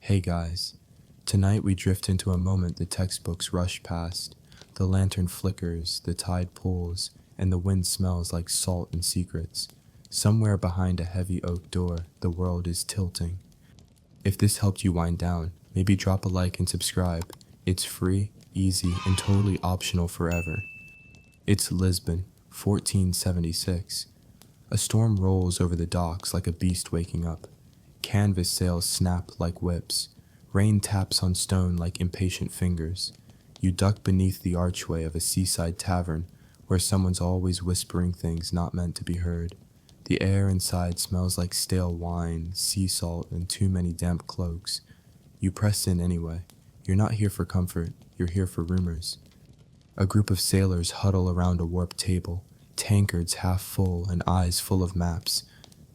Hey guys, tonight we drift into a moment the textbooks rush past. The lantern flickers, the tide pulls, and the wind smells like salt and secrets. Somewhere behind a heavy oak door, the world is tilting. If this helped you wind down, maybe drop a like and subscribe. It's free, easy, and totally optional forever. It's Lisbon, 1476. A storm rolls over the docks like a beast waking up. Canvas sails snap like whips. Rain taps on stone like impatient fingers. You duck beneath the archway of a seaside tavern where someone's always whispering things not meant to be heard. The air inside smells like stale wine, sea salt, and too many damp cloaks. You press in anyway. You're not here for comfort, you're here for rumors. A group of sailors huddle around a warped table, tankards half full and eyes full of maps.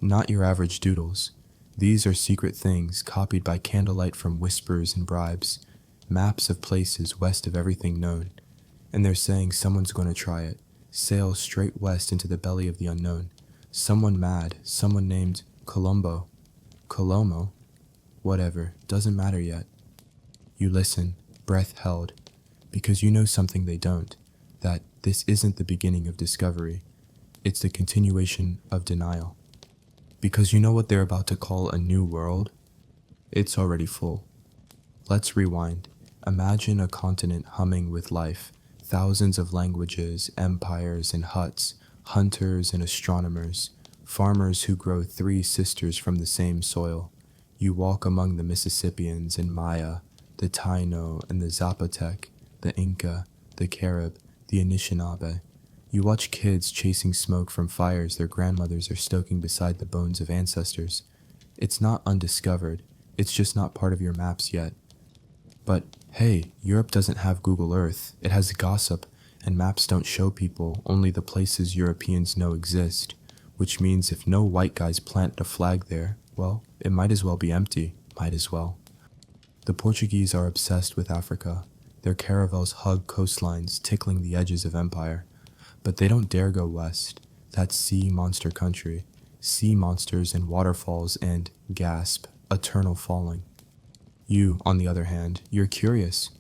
Not your average doodles. These are secret things copied by candlelight from whispers and bribes, maps of places west of everything known. And they're saying someone's going to try it, sail straight west into the belly of the unknown. Someone mad, someone named Colombo. Colomo? Whatever, doesn't matter yet. You listen, breath held, because you know something they don't, that this isn't the beginning of discovery. It's the continuation of denial. Because you know what they're about to call a new world? It's already full. Let's rewind. Imagine a continent humming with life, thousands of languages, empires and huts, hunters and astronomers, farmers who grow three sisters from the same soil. You walk among the Mississippians and Maya, the Taino and the Zapotec, the Inca, the Carib, the Anishinaabe. You watch kids chasing smoke from fires their grandmothers are stoking beside the bones of ancestors. It's not undiscovered, it's just not part of your maps yet. But hey, Europe doesn't have Google Earth, it has gossip, and maps don't show people only the places Europeans know exist, which means if no white guys plant a flag there, well, it might as well be empty, might as well. The Portuguese are obsessed with Africa. Their caravels hug coastlines, tickling the edges of empire. But they don't dare go west. That's sea monster country. Sea monsters and waterfalls and, gasp, eternal falling. You, on the other hand, you're curious.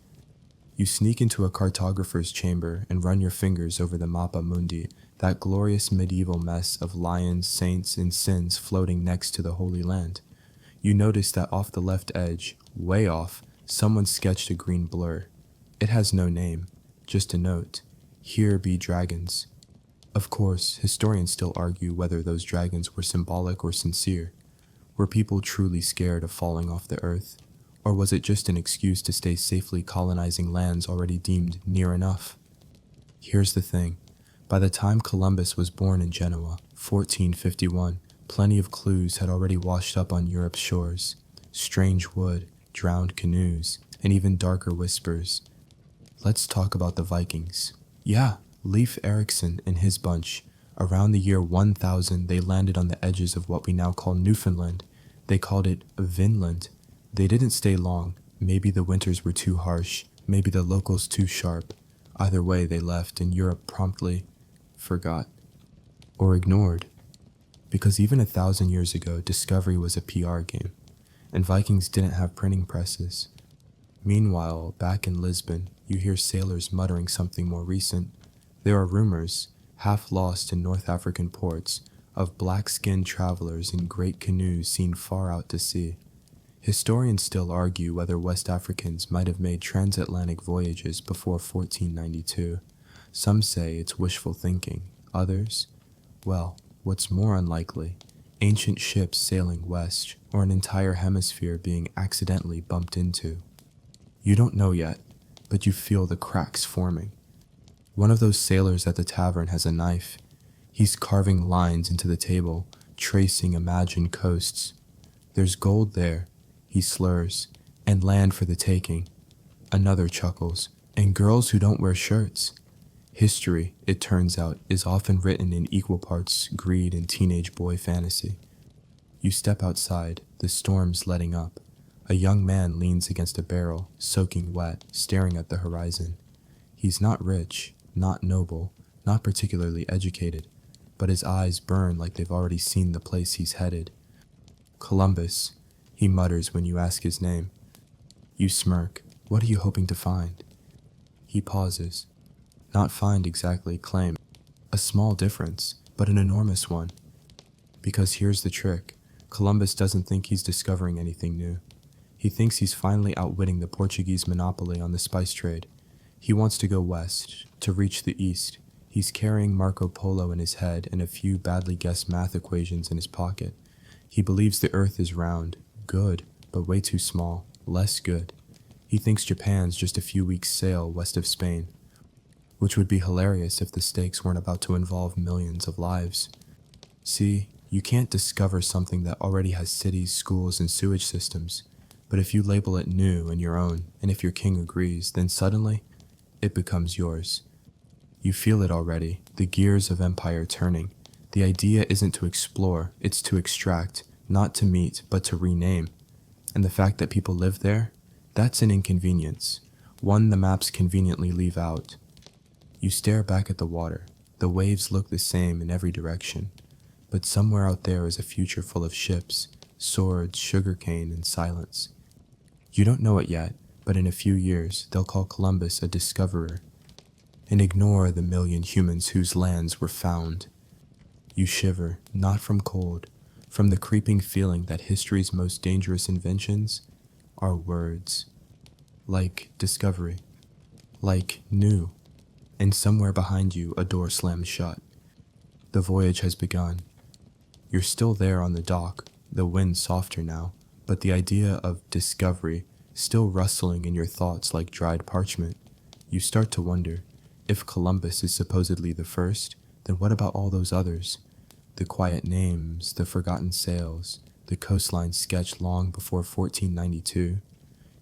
You sneak into a cartographer's chamber and run your fingers over the Mappa Mundi, that glorious medieval mess of lions, saints, and sins floating next to the Holy Land. You notice that off the left edge, way off, someone sketched a green blur. It has no name, just a note. Here be dragons. Of course, historians still argue whether those dragons were symbolic or sincere. Were people truly scared of falling off the earth? Or was it just an excuse to stay safely colonizing lands already deemed near enough? Here's the thing. By the time Columbus was born in Genoa, 1451, plenty of clues had already washed up on Europe's shores. Strange wood, drowned canoes, and even darker whispers. Let's talk about the Vikings. Yeah, Leif Erikson and his bunch. Around the year 1000, they landed on the edges of what we now call Newfoundland. They called it Vinland. They didn't stay long. Maybe the winters were too harsh. Maybe the locals too sharp. Either way, they left, and Europe promptly forgot. Or ignored. Because even 1,000 years ago, discovery was a PR game. And Vikings didn't have printing presses. Meanwhile, back in Lisbon, you hear sailors muttering something more recent. There are rumors, half lost in North African ports, of black-skinned travelers in great canoes seen far out to sea. Historians still argue whether West Africans might have made transatlantic voyages before 1492. Some say it's wishful thinking. Others? Well, what's more unlikely? Ancient ships sailing west, or an entire hemisphere being accidentally bumped into. You don't know yet, but you feel the cracks forming. One of those sailors at the tavern has a knife. He's carving lines into the table, tracing imagined coasts. There's gold there, he slurs, and land for the taking. Another chuckles, and girls who don't wear shirts. History, it turns out, is often written in equal parts greed and teenage boy fantasy. You step outside, the storm's letting up. A young man leans against a barrel, soaking wet, staring at the horizon. He's not rich, not noble, not particularly educated, but his eyes burn like they've already seen the place he's headed. Columbus, he mutters when you ask his name. You smirk. What are you hoping to find? He pauses. Not find exactly, claim. A small difference, but an enormous one. Because here's the trick. Columbus doesn't think he's discovering anything new. He thinks he's finally outwitting the Portuguese monopoly on the spice trade. He wants to go west, to reach the east. He's carrying Marco Polo in his head and a few badly guessed math equations in his pocket. He believes the earth is round, good, but way too small, less good. He thinks Japan's just a few weeks' sail west of Spain, which would be hilarious if the stakes weren't about to involve millions of lives. See, you can't discover something that already has cities, schools, and sewage systems, but if you label it new and your own, and if your king agrees, then suddenly, it becomes yours. You feel it already, the gears of empire turning. The idea isn't to explore, it's to extract, not to meet, but to rename. And the fact that people live there, that's an inconvenience, one the maps conveniently leave out. You stare back at the water. The waves look the same in every direction. But somewhere out there is a future full of ships, swords, sugarcane, and silence. You don't know it yet, but in a few years, they'll call Columbus a discoverer, and ignore the million humans whose lands were found. You shiver, not from cold, from the creeping feeling that history's most dangerous inventions are words. Like discovery, like new, and somewhere behind you a door slams shut. The voyage has begun. You're still there on the dock, the wind softer now, but the idea of discovery still rustling in your thoughts like dried parchment. You start to wonder, if Columbus is supposedly the first, then what about all those others? The quiet names, the forgotten sails, the coastline sketched long before 1492.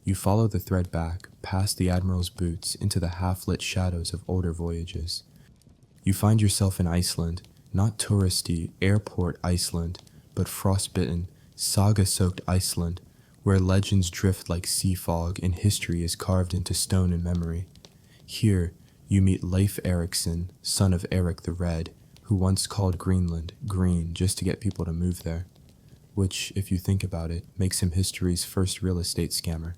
You follow the thread back, past the admiral's boots, into the half-lit shadows of older voyages. You find yourself in Iceland, not touristy, airport Iceland, but frostbitten, saga-soaked Iceland, where legends drift like sea fog and history is carved into stone and memory. Here, you meet Leif Erikson, son of Eric the Red, who once called Greenland green just to get people to move there, which, if you think about it, makes him history's first real estate scammer.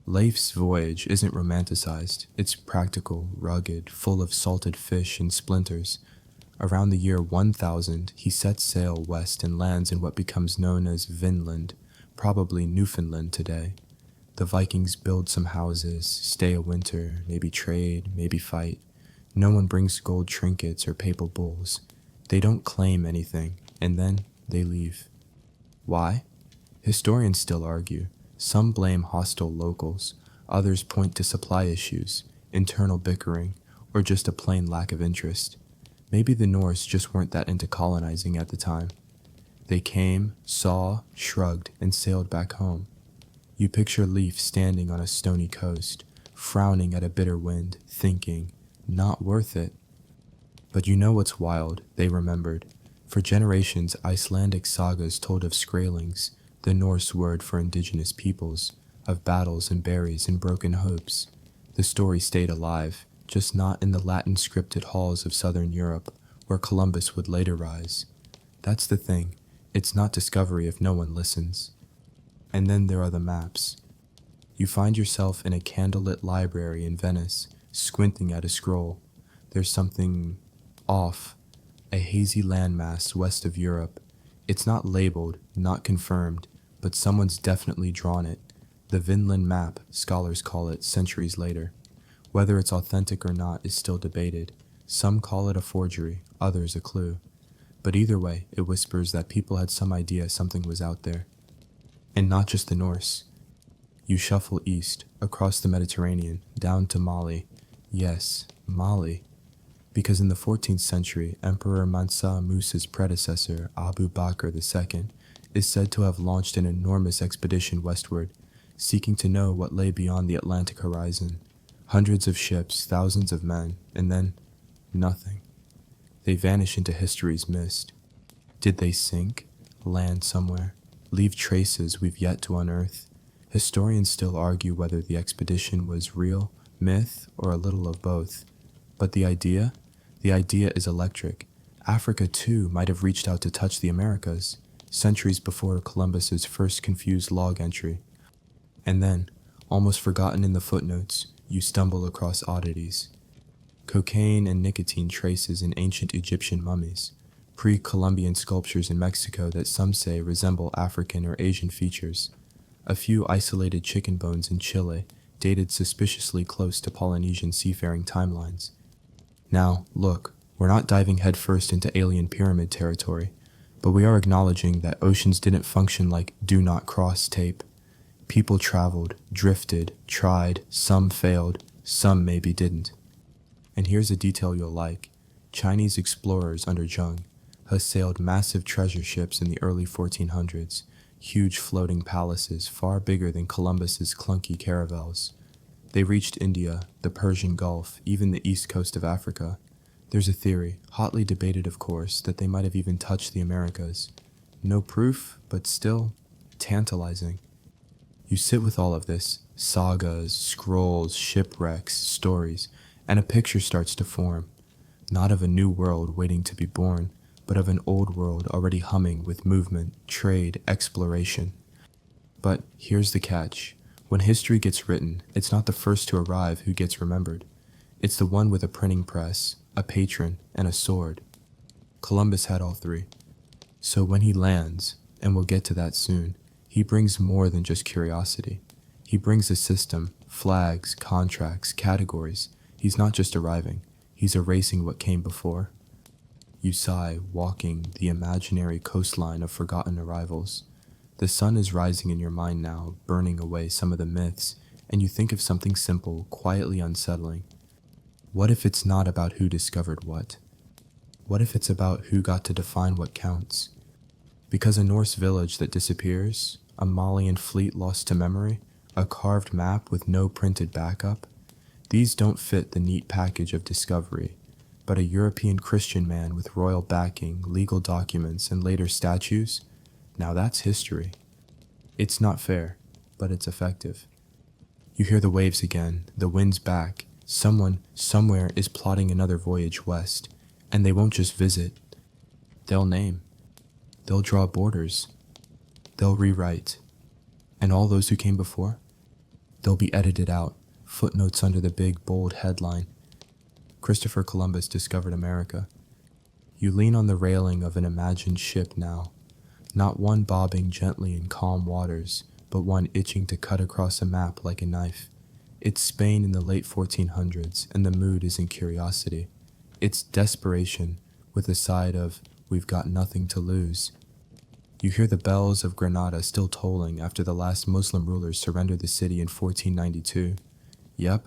Leif's voyage isn't romanticized, it's practical, rugged, full of salted fish and splinters. Around the year 1000, he sets sail west and lands in what becomes known as Vinland, probably Newfoundland today. The Vikings build some houses, stay a winter, maybe trade, maybe fight. No one brings gold trinkets or papal bulls. They don't claim anything, and then they leave. Why? Historians still argue. Some blame hostile locals, others point to supply issues, internal bickering, or just a plain lack of interest. Maybe the Norse just weren't that into colonizing at the time. They came, saw, shrugged, and sailed back home. You picture Leif standing on a stony coast, frowning at a bitter wind, thinking, not worth it. But you know what's wild, they remembered. For generations, Icelandic sagas told of Skrælings, the Norse word for indigenous peoples, of battles and berries and broken hopes. The story stayed alive, just not in the Latin-scripted halls of southern Europe, where Columbus would later rise. That's the thing, it's not discovery if no one listens. And then there are the maps. You find yourself in a candlelit library in Venice, squinting at a scroll. There's something off, a hazy landmass west of Europe. It's not labeled, not confirmed, but someone's definitely drawn it. The Vinland map, scholars call it, centuries later. Whether it's authentic or not is still debated. Some call it a forgery, others a clue. But either way, it whispers that people had some idea something was out there. And not just the Norse. You shuffle east, across the Mediterranean, down to Mali. Yes, Mali. Because in the 14th century, Emperor Mansa Musa's predecessor, Abu Bakr II, is said to have launched an enormous expedition westward, seeking to know what lay beyond the Atlantic horizon. Hundreds of ships, thousands of men, and then nothing. They vanish into history's mist. Did they sink? Land somewhere? Leave traces we've yet to unearth? Historians still argue whether the expedition was real, myth, or a little of both. But the idea? The idea is electric. Africa, too, might have reached out to touch the Americas, centuries before Columbus's first confused log entry. And then, almost forgotten in the footnotes, you stumble across oddities. Cocaine and nicotine traces in ancient Egyptian mummies, pre-Columbian sculptures in Mexico that some say resemble African or Asian features, a few isolated chicken bones in Chile dated suspiciously close to Polynesian seafaring timelines. Now, look, we're not diving headfirst into alien pyramid territory, but we are acknowledging that oceans didn't function like do not cross tape. People traveled, drifted, tried, some failed, some maybe didn't. And here's a detail you'll like. Chinese explorers under Zheng has sailed massive treasure ships in the early 1400s, huge floating palaces far bigger than Columbus's clunky caravels. They reached India, the Persian Gulf, even the east coast of Africa. There's a theory, hotly debated of course, that they might have even touched the Americas. No proof, but still tantalizing. You sit with all of this, sagas, scrolls, shipwrecks, stories, and a picture starts to form, not of a new world waiting to be born, but of an old world already humming with movement, trade, exploration. But here's the catch. When history gets written, it's not the first to arrive who gets remembered. It's the one with a printing press, a patron, and a sword. Columbus had all three. So when he lands, and we'll get to that soon, he brings more than just curiosity. He brings a system, flags, contracts, categories. He's not just arriving, he's erasing what came before. You sigh, walking the imaginary coastline of forgotten arrivals. The sun is rising in your mind now, burning away some of the myths, and you think of something simple, quietly unsettling. What if it's not about who discovered what? What if it's about who got to define what counts? Because a Norse village that disappears, a Malian fleet lost to memory, a carved map with no printed backup, these don't fit the neat package of discovery, but a European Christian man with royal backing, legal documents, and later statues, now that's history. It's not fair, but it's effective. You hear the waves again, the wind's back, someone, somewhere is plotting another voyage west, and they won't just visit, they'll name, they'll draw borders, they'll rewrite, and all those who came before, they'll be edited out. Footnotes under the big, bold headline, Christopher Columbus discovered America. You lean on the railing of an imagined ship now, not one bobbing gently in calm waters, but one itching to cut across a map like a knife. It's Spain in the late 1400s, and the mood isn't curiosity. It's desperation, with a side of, we've got nothing to lose. You hear the bells of Granada still tolling after the last Muslim rulers surrendered the city in 1492. Yep,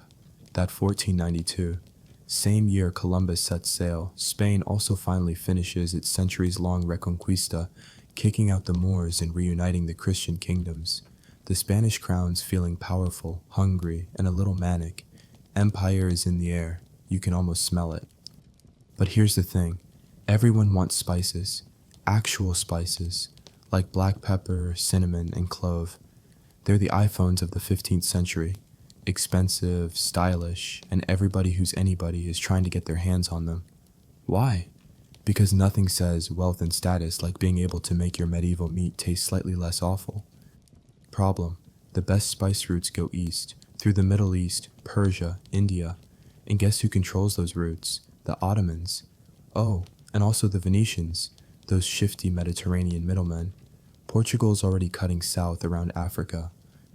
that 1492. Same year Columbus sets sail, Spain also finally finishes its centuries-long reconquista, kicking out the Moors and reuniting the Christian kingdoms. The Spanish crown's feeling powerful, hungry, and a little manic. Empire is in the air. You can almost smell it. But here's the thing. Everyone wants spices. Actual spices. Like black pepper, cinnamon, and clove. They're the iPhones of the 15th century. Expensive, stylish, and everybody who's anybody is trying to get their hands on them. Why? Because nothing says wealth and status like being able to make your medieval meat taste slightly less awful. Problem: the best spice routes go east, through the Middle East, Persia, India, and guess who controls those routes? The Ottomans. Oh, and also the Venetians, those shifty Mediterranean middlemen. Portugal's already cutting south around Africa,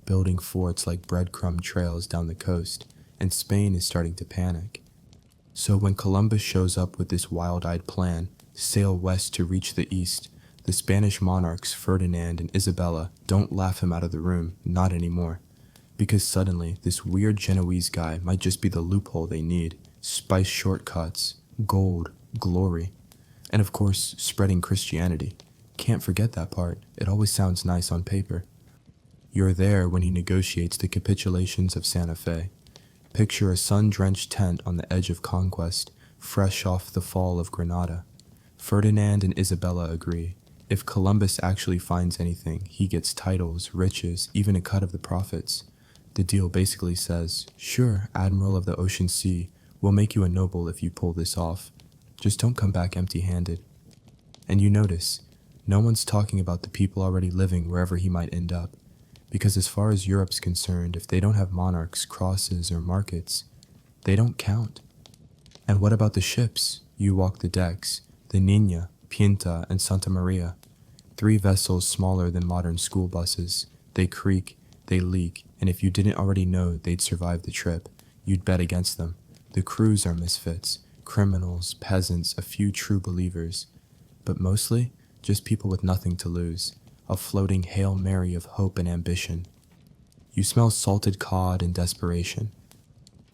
building forts like breadcrumb trails down the coast, and Spain is starting to panic. So when Columbus shows up with this wild-eyed plan, sail west to reach the east, the Spanish monarchs Ferdinand and Isabella don't laugh him out of the room, not anymore. Because suddenly, this weird Genoese guy might just be the loophole they need. Spice shortcuts, gold, glory, and of course, spreading Christianity. Can't forget that part, it always sounds nice on paper. You're there when he negotiates the capitulations of Santa Fe. Picture a sun-drenched tent on the edge of conquest, fresh off the fall of Granada. Ferdinand and Isabella agree. If Columbus actually finds anything, he gets titles, riches, even a cut of the profits. The deal basically says, sure, Admiral of the Ocean Sea, we'll make you a noble if you pull this off. Just don't come back empty-handed. And you notice, no one's talking about the people already living wherever he might end up. Because as far as Europe's concerned, if they don't have monarchs, crosses, or markets, they don't count. And what about the ships? You walk the decks, the Nina, Pinta, and Santa Maria. 3 vessels smaller than modern school buses. They creak, they leak, and if you didn't already know they'd survive the trip, you'd bet against them. The crews are misfits, criminals, peasants, a few true believers, but mostly just people with nothing to lose, a floating Hail Mary of hope and ambition. You smell salted cod and desperation,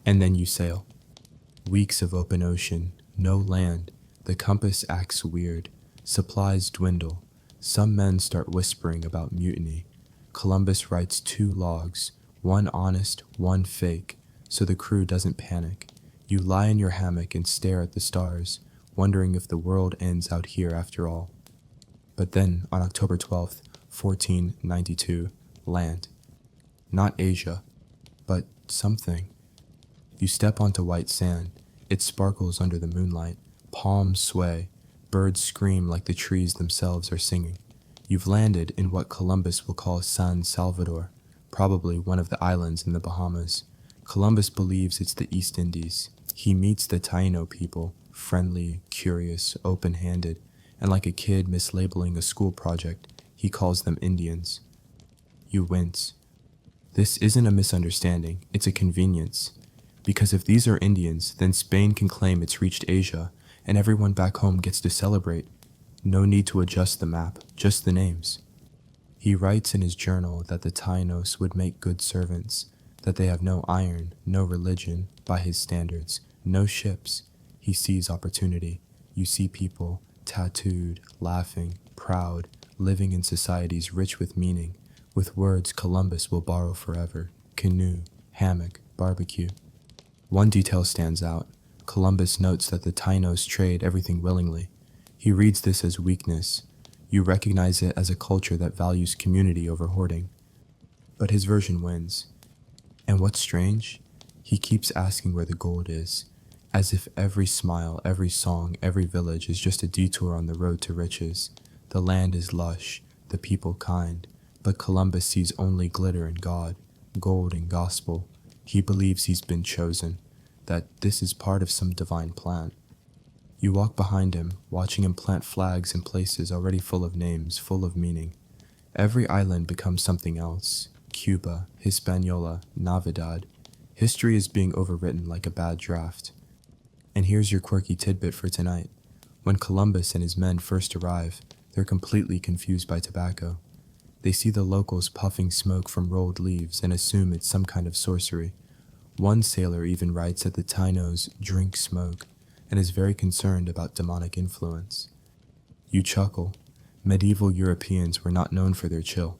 and then you sail. Weeks of open ocean, no land, the compass acts weird, supplies dwindle, some men start whispering about mutiny. Columbus writes 2 logs, one honest, one fake, so the crew doesn't panic. You lie in your hammock and stare at the stars, wondering if the world ends out here after all. But then, on October 12th, 1492, land. Not Asia, but something. You step onto white sand. It sparkles under the moonlight. Palms sway. Birds scream like the trees themselves are singing. You've landed in what Columbus will call San Salvador, probably one of the islands in the Bahamas. Columbus believes it's the East Indies. He meets the Taino people, friendly, curious, open-handed, and like a kid mislabeling a school project, he calls them Indians. You wince. This isn't a misunderstanding, it's a convenience. Because if these are Indians, then Spain can claim it's reached Asia, and everyone back home gets to celebrate. No need to adjust the map, just the names. He writes in his journal that the Tainos would make good servants, that they have no iron, no religion, by his standards, no ships. He sees opportunity. You see people, tattooed, laughing, proud, living in societies rich with meaning, with words Columbus will borrow forever, canoe, hammock, barbecue. One detail stands out. Columbus notes that the Tainos trade everything willingly. He reads this as weakness. You recognize it as a culture that values community over hoarding. But his version wins. And what's strange? He keeps asking where the gold is, as if every smile, every song, every village is just a detour on the road to riches. The land is lush, the people kind, but Columbus sees only glitter and God, gold and gospel. He believes he's been chosen, that this is part of some divine plan. You walk behind him, watching him plant flags in places already full of names, full of meaning. Every island becomes something else. Cuba, Hispaniola, Navidad. History is being overwritten like a bad draft. And here's your quirky tidbit for tonight. When Columbus and his men first arrive, they're completely confused by tobacco. They see the locals puffing smoke from rolled leaves and assume it's some kind of sorcery. One sailor even writes that the Tainos drink smoke and is very concerned about demonic influence. You chuckle. Medieval Europeans were not known for their chill.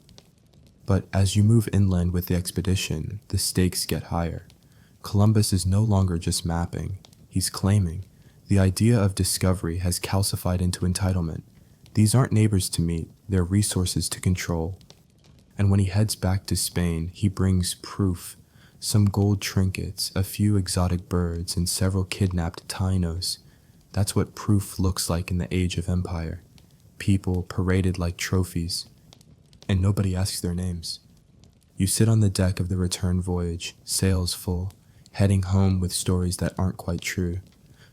But as you move inland with the expedition, the stakes get higher. Columbus is no longer just mapping, he's claiming. The idea of discovery has calcified into entitlement. These aren't neighbors to meet, they're resources to control. And when he heads back to Spain, he brings proof. Some gold trinkets, a few exotic birds, and several kidnapped Tainos. That's what proof looks like in the age of empire. People paraded like trophies. And nobody asks their names. You sit on the deck of the return voyage, sails full, heading home with stories that aren't quite true,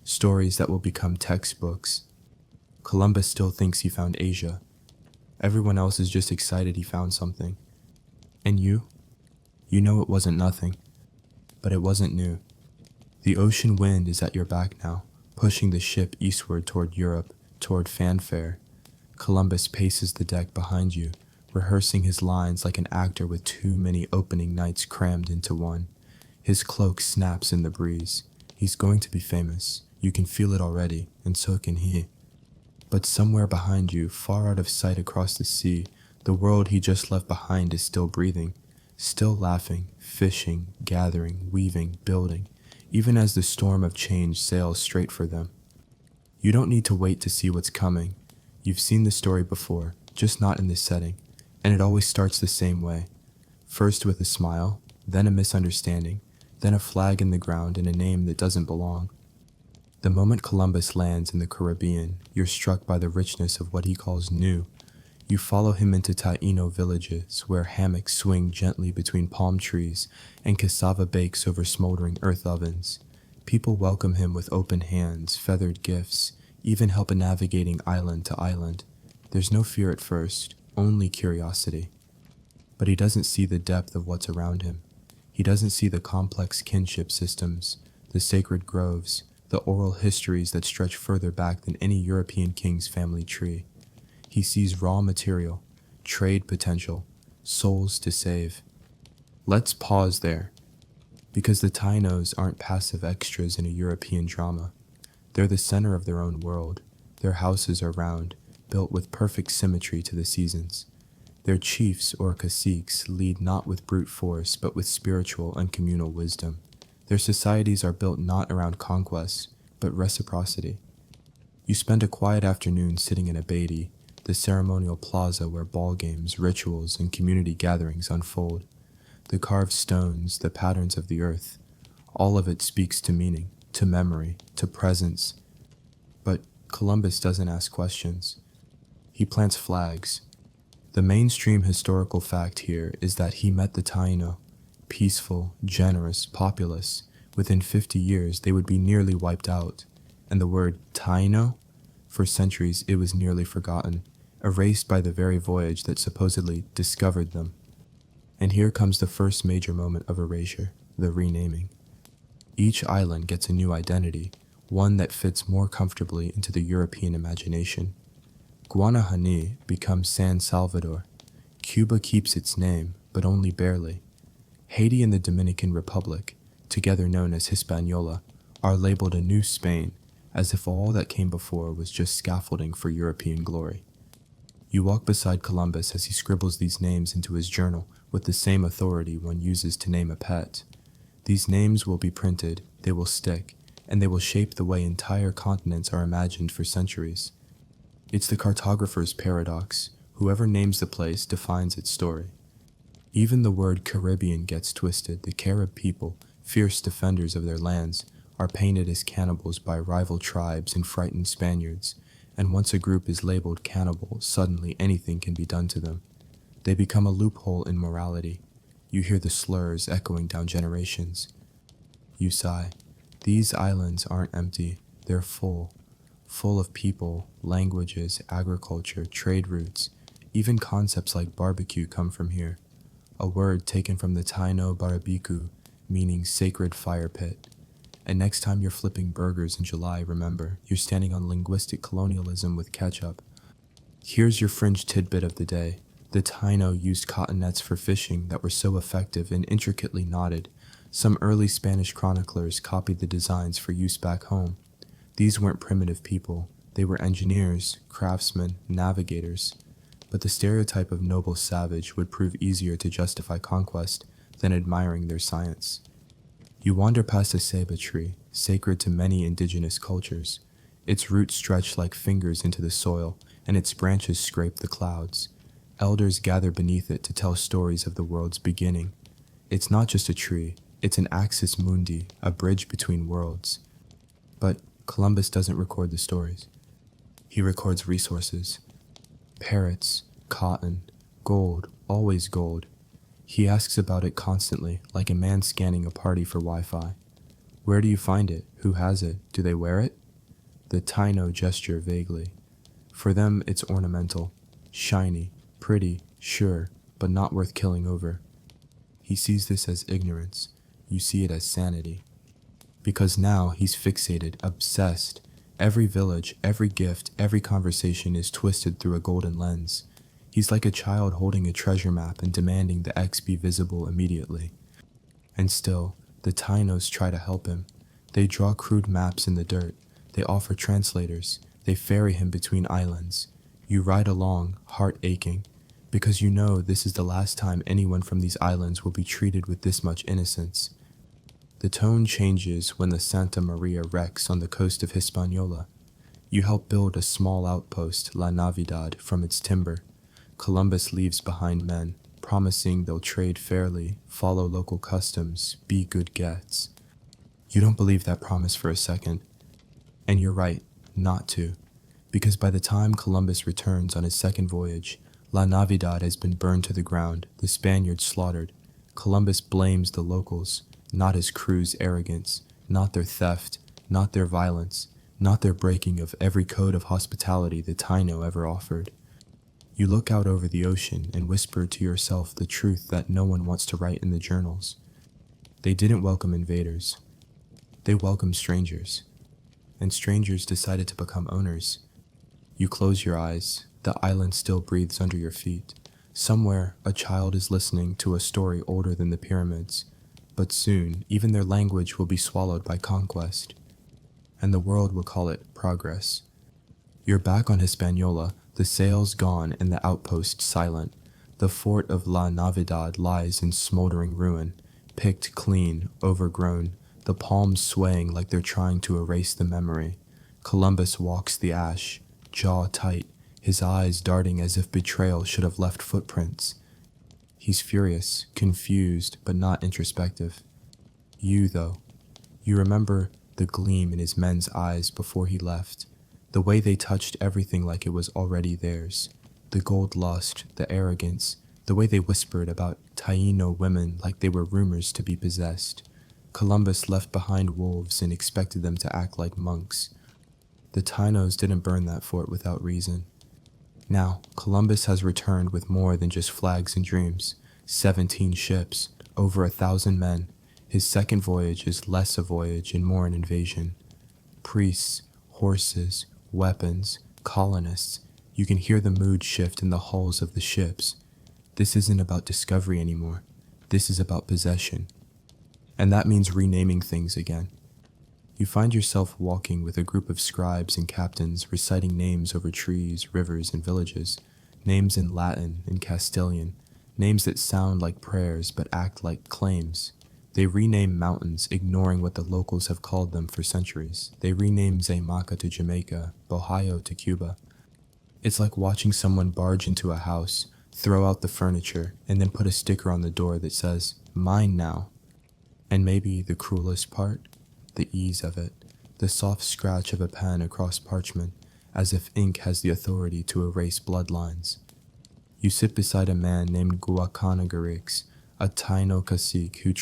stories that will become textbooks. Columbus still thinks he found Asia. Everyone else is just excited he found something. And you? You know it wasn't nothing, but it wasn't new. The ocean wind is at your back now, pushing the ship eastward toward Europe, toward fanfare. Columbus paces the deck behind you, rehearsing his lines like an actor with too many opening nights crammed into one. His cloak snaps in the breeze. He's going to be famous. You can feel it already, and so can he. But somewhere behind you, far out of sight across the sea, the world he just left behind is still breathing, still laughing, fishing, gathering, weaving, building, even as the storm of change sails straight for them. You don't need to wait to see what's coming. You've seen the story before, just not in this setting, and it always starts the same way. First with a smile, then a misunderstanding, then a flag in the ground and a name that doesn't belong. The moment Columbus lands in the Caribbean, you're struck by the richness of what he calls new. You follow him into Taino villages, where hammocks swing gently between palm trees and cassava bakes over smoldering earth ovens. People welcome him with open hands, feathered gifts, even help in navigating island to island. There's no fear at first, only curiosity. But he doesn't see the depth of what's around him. He doesn't see the complex kinship systems, the sacred groves, the oral histories that stretch further back than any European king's family tree. He sees raw material, trade potential, souls to save. Let's pause there, because the Tainos aren't passive extras in a European drama. They're the center of their own world. Their houses are round, built with perfect symmetry to the seasons. Their chiefs or caciques lead not with brute force, but with spiritual and communal wisdom. Their societies are built not around conquest, but reciprocity. You spend a quiet afternoon sitting in a beatty, the ceremonial plaza where ball games, rituals, and community gatherings unfold. The carved stones, the patterns of the earth, all of it speaks to meaning, to memory, to presence. But Columbus doesn't ask questions. He plants flags. The mainstream historical fact here is that he met the Taino, peaceful, generous, populous. Within 50 years, they would be nearly wiped out. And the word Taino? For centuries, it was nearly forgotten, erased by the very voyage that supposedly discovered them. And here comes the first major moment of erasure, the renaming. Each island gets a new identity, one that fits more comfortably into the European imagination. Guanahani becomes San Salvador. Cuba keeps its name, but only barely. Haiti and the Dominican Republic, together known as Hispaniola, are labeled a new Spain, as if all that came before was just scaffolding for European glory. You walk beside Columbus as he scribbles these names into his journal with the same authority one uses to name a pet. These names will be printed, they will stick, and they will shape the way entire continents are imagined for centuries. It's the cartographer's paradox. Whoever names the place defines its story. Even the word Caribbean gets twisted. The Carib people, fierce defenders of their lands, are painted as cannibals by rival tribes and frightened Spaniards, and once a group is labeled cannibal, suddenly anything can be done to them. They become a loophole in morality. You hear the slurs echoing down generations. You sigh. These islands aren't empty, they're full of people, languages, agriculture, trade routes. Even concepts like barbecue come from here, a word taken from the Taino barabiku, meaning sacred fire pit. And next time you're flipping burgers in July, remember, you're standing on linguistic colonialism with ketchup. Here's your fringe tidbit of the day. The Taino used cotton nets for fishing that were so effective and intricately knotted. Some early Spanish chroniclers copied the designs for use back home. These weren't primitive people. They were engineers, craftsmen, navigators. But the stereotype of noble savage would prove easier to justify conquest than admiring their science. You wander past a ceiba tree, sacred to many indigenous cultures. Its roots stretch like fingers into the soil, and its branches scrape the clouds. Elders gather beneath it to tell stories of the world's beginning. It's not just a tree, it's an axis mundi, a bridge between worlds. But Columbus doesn't record the stories. He records resources. Parrots, cotton, gold, always gold. He asks about it constantly, like a man scanning a party for Wi-Fi. Where do you find it? Who has it? Do they wear it? The Taino gesture vaguely. For them, it's ornamental, shiny, pretty, sure, but not worth killing over. He sees this as ignorance. You see it as sanity. Because now he's fixated, obsessed. Every village, every gift, every conversation is twisted through a golden lens. He's like a child holding a treasure map and demanding the X be visible immediately. And still, the Tainos try to help him. They draw crude maps in the dirt. They offer translators. They ferry him between islands. You ride along, heart aching, because you know this is the last time anyone from these islands will be treated with this much innocence. The tone changes when the Santa Maria wrecks on the coast of Hispaniola. You help build a small outpost, La Navidad, from its timber. Columbus leaves behind men, promising they'll trade fairly, follow local customs, be good gets. You don't believe that promise for a second. And you're right, not to. Because by the time Columbus returns on his second voyage, La Navidad has been burned to the ground, the Spaniards slaughtered. Columbus blames the locals, not his crew's arrogance, not their theft, not their violence, not their breaking of every code of hospitality the Taino ever offered. You look out over the ocean and whisper to yourself the truth that no one wants to write in the journals. They didn't welcome invaders. They welcomed strangers. And strangers decided to become owners. You close your eyes. The island still breathes under your feet. Somewhere, a child is listening to a story older than the pyramids. But soon, even their language will be swallowed by conquest. And the world will call it progress. You're back on Hispaniola, the sails gone and the outpost silent. The fort of La Navidad lies in smoldering ruin, picked clean, overgrown, the palms swaying like they're trying to erase the memory. Columbus walks the ash, jaw tight, his eyes darting as if betrayal should have left footprints. He's furious, confused, but not introspective. You, though, you remember the gleam in his men's eyes before he left, the way they touched everything like it was already theirs, the gold lust, the arrogance, the way they whispered about Taino women like they were rumors to be possessed. Columbus left behind wolves and expected them to act like monks. The Tainos didn't burn that fort without reason. Now, Columbus has returned with more than just flags and dreams. 17 ships, over 1,000 men. His second voyage is less a voyage and more an invasion. Priests, horses, weapons, colonists. You can hear the mood shift in the hulls of the ships. This isn't about discovery anymore. This is about possession. And that means renaming things again. You find yourself walking with a group of scribes and captains reciting names over trees, rivers, and villages, names in Latin and Castilian, names that sound like prayers but act like claims. They rename mountains, ignoring what the locals have called them for centuries. They rename Zaymaca to Jamaica, Bohio to Cuba. It's like watching someone barge into a house, throw out the furniture, and then put a sticker on the door that says, "Mine now." And maybe the cruelest part? The ease of it, the soft scratch of a pen across parchment, as if ink has the authority to erase bloodlines. You sit beside a man named Guacanagarix, a Taino cacique who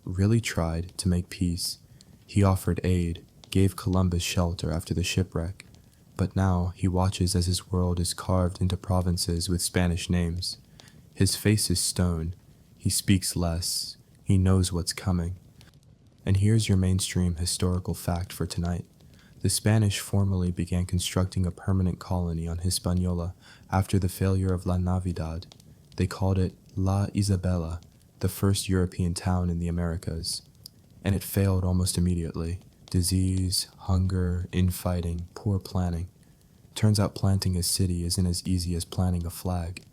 really tried, to make peace. He offered aid, gave Columbus shelter after the shipwreck, but now he watches as his world is carved into provinces with Spanish names. His face is stone, he speaks less, he knows what's coming. And here's your mainstream historical fact for tonight. The Spanish formally began constructing a permanent colony on Hispaniola after the failure of La Navidad. They called it La Isabela, the first European town in the Americas. And it failed almost immediately. Disease, hunger, infighting, poor planning. Turns out planting a city isn't as easy as planting a flag.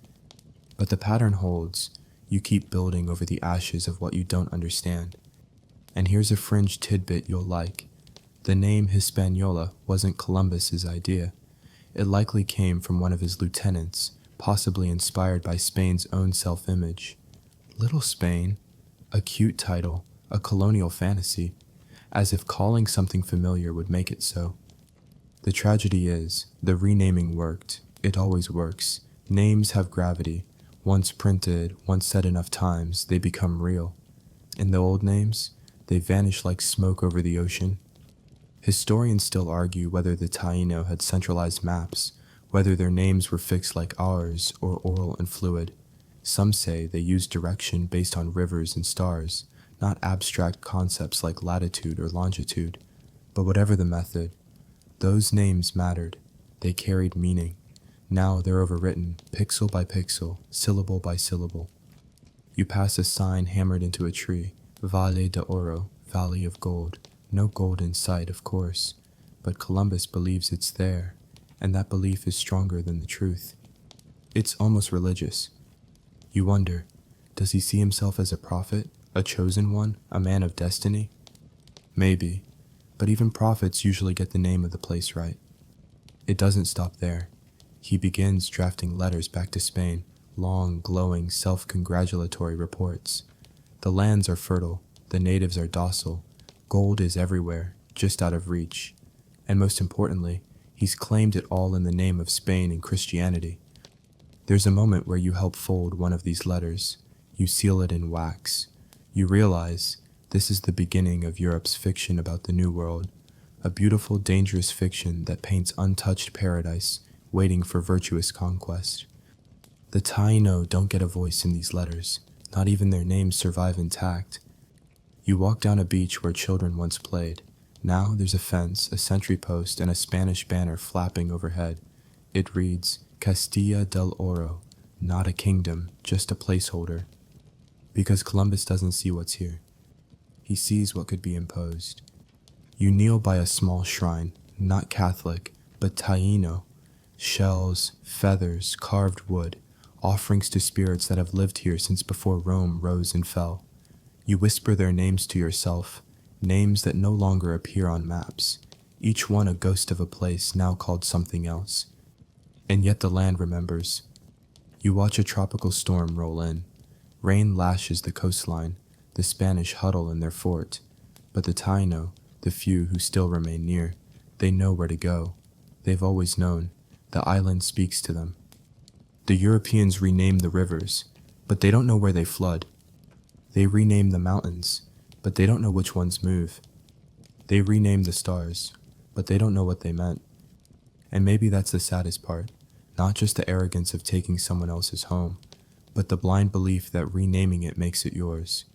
But the pattern holds. You keep building over the ashes of what you don't understand. And here's a fringe tidbit you'll like. The name Hispaniola wasn't Columbus's idea. It likely came from one of his lieutenants, possibly inspired by Spain's own self-image. Little Spain, a cute title, a colonial fantasy, as if calling something familiar would make it so. The tragedy is, the renaming worked. It always works. Names have gravity. Once printed, once said enough times, they become real. And the old names? They vanish like smoke over the ocean. Historians still argue whether the Taino had centralized maps, whether their names were fixed like ours or oral and fluid. Some say they used direction based on rivers and stars, not abstract concepts like latitude or longitude. But whatever the method, those names mattered. They carried meaning. Now they're overwritten, pixel by pixel, syllable by syllable. You pass a sign hammered into a tree. Valle de Oro, Valley of Gold. No gold in sight, of course, but Columbus believes it's there, and that belief is stronger than the truth. It's almost religious. You wonder, does he see himself as a prophet, a chosen one, a man of destiny? Maybe, but even prophets usually get the name of the place right. It doesn't stop there. He begins drafting letters back to Spain, long, glowing, self-congratulatory reports. The lands are fertile, the natives are docile, gold is everywhere, just out of reach. And most importantly, he's claimed it all in the name of Spain and Christianity. There's a moment where you help fold one of these letters. You seal it in wax. You realize this is the beginning of Europe's fiction about the New World, a beautiful, dangerous fiction that paints untouched paradise waiting for virtuous conquest. The Taino don't get a voice in these letters. Not even their names survive intact. You walk down a beach where children once played. Now there's a fence, a sentry post, and a Spanish banner flapping overhead. It reads, Castilla del Oro, not a kingdom, just a placeholder. Because Columbus doesn't see what's here. He sees what could be imposed. You kneel by a small shrine, not Catholic, but Taino. Shells, feathers, carved wood, offerings to spirits that have lived here since before Rome rose and fell. You whisper their names to yourself, names that no longer appear on maps, each one a ghost of a place now called something else. And yet the land remembers. You watch a tropical storm roll in. Rain lashes the coastline, the Spanish huddle in their fort, but the Taino, the few who still remain near, they know where to go. They've always known. The island speaks to them. The Europeans rename the rivers, but they don't know where they flood. They rename the mountains, but they don't know which ones move. They rename the stars, but they don't know what they meant. And maybe that's the saddest part, not just the arrogance of taking someone else's home, but the blind belief that renaming it makes it yours.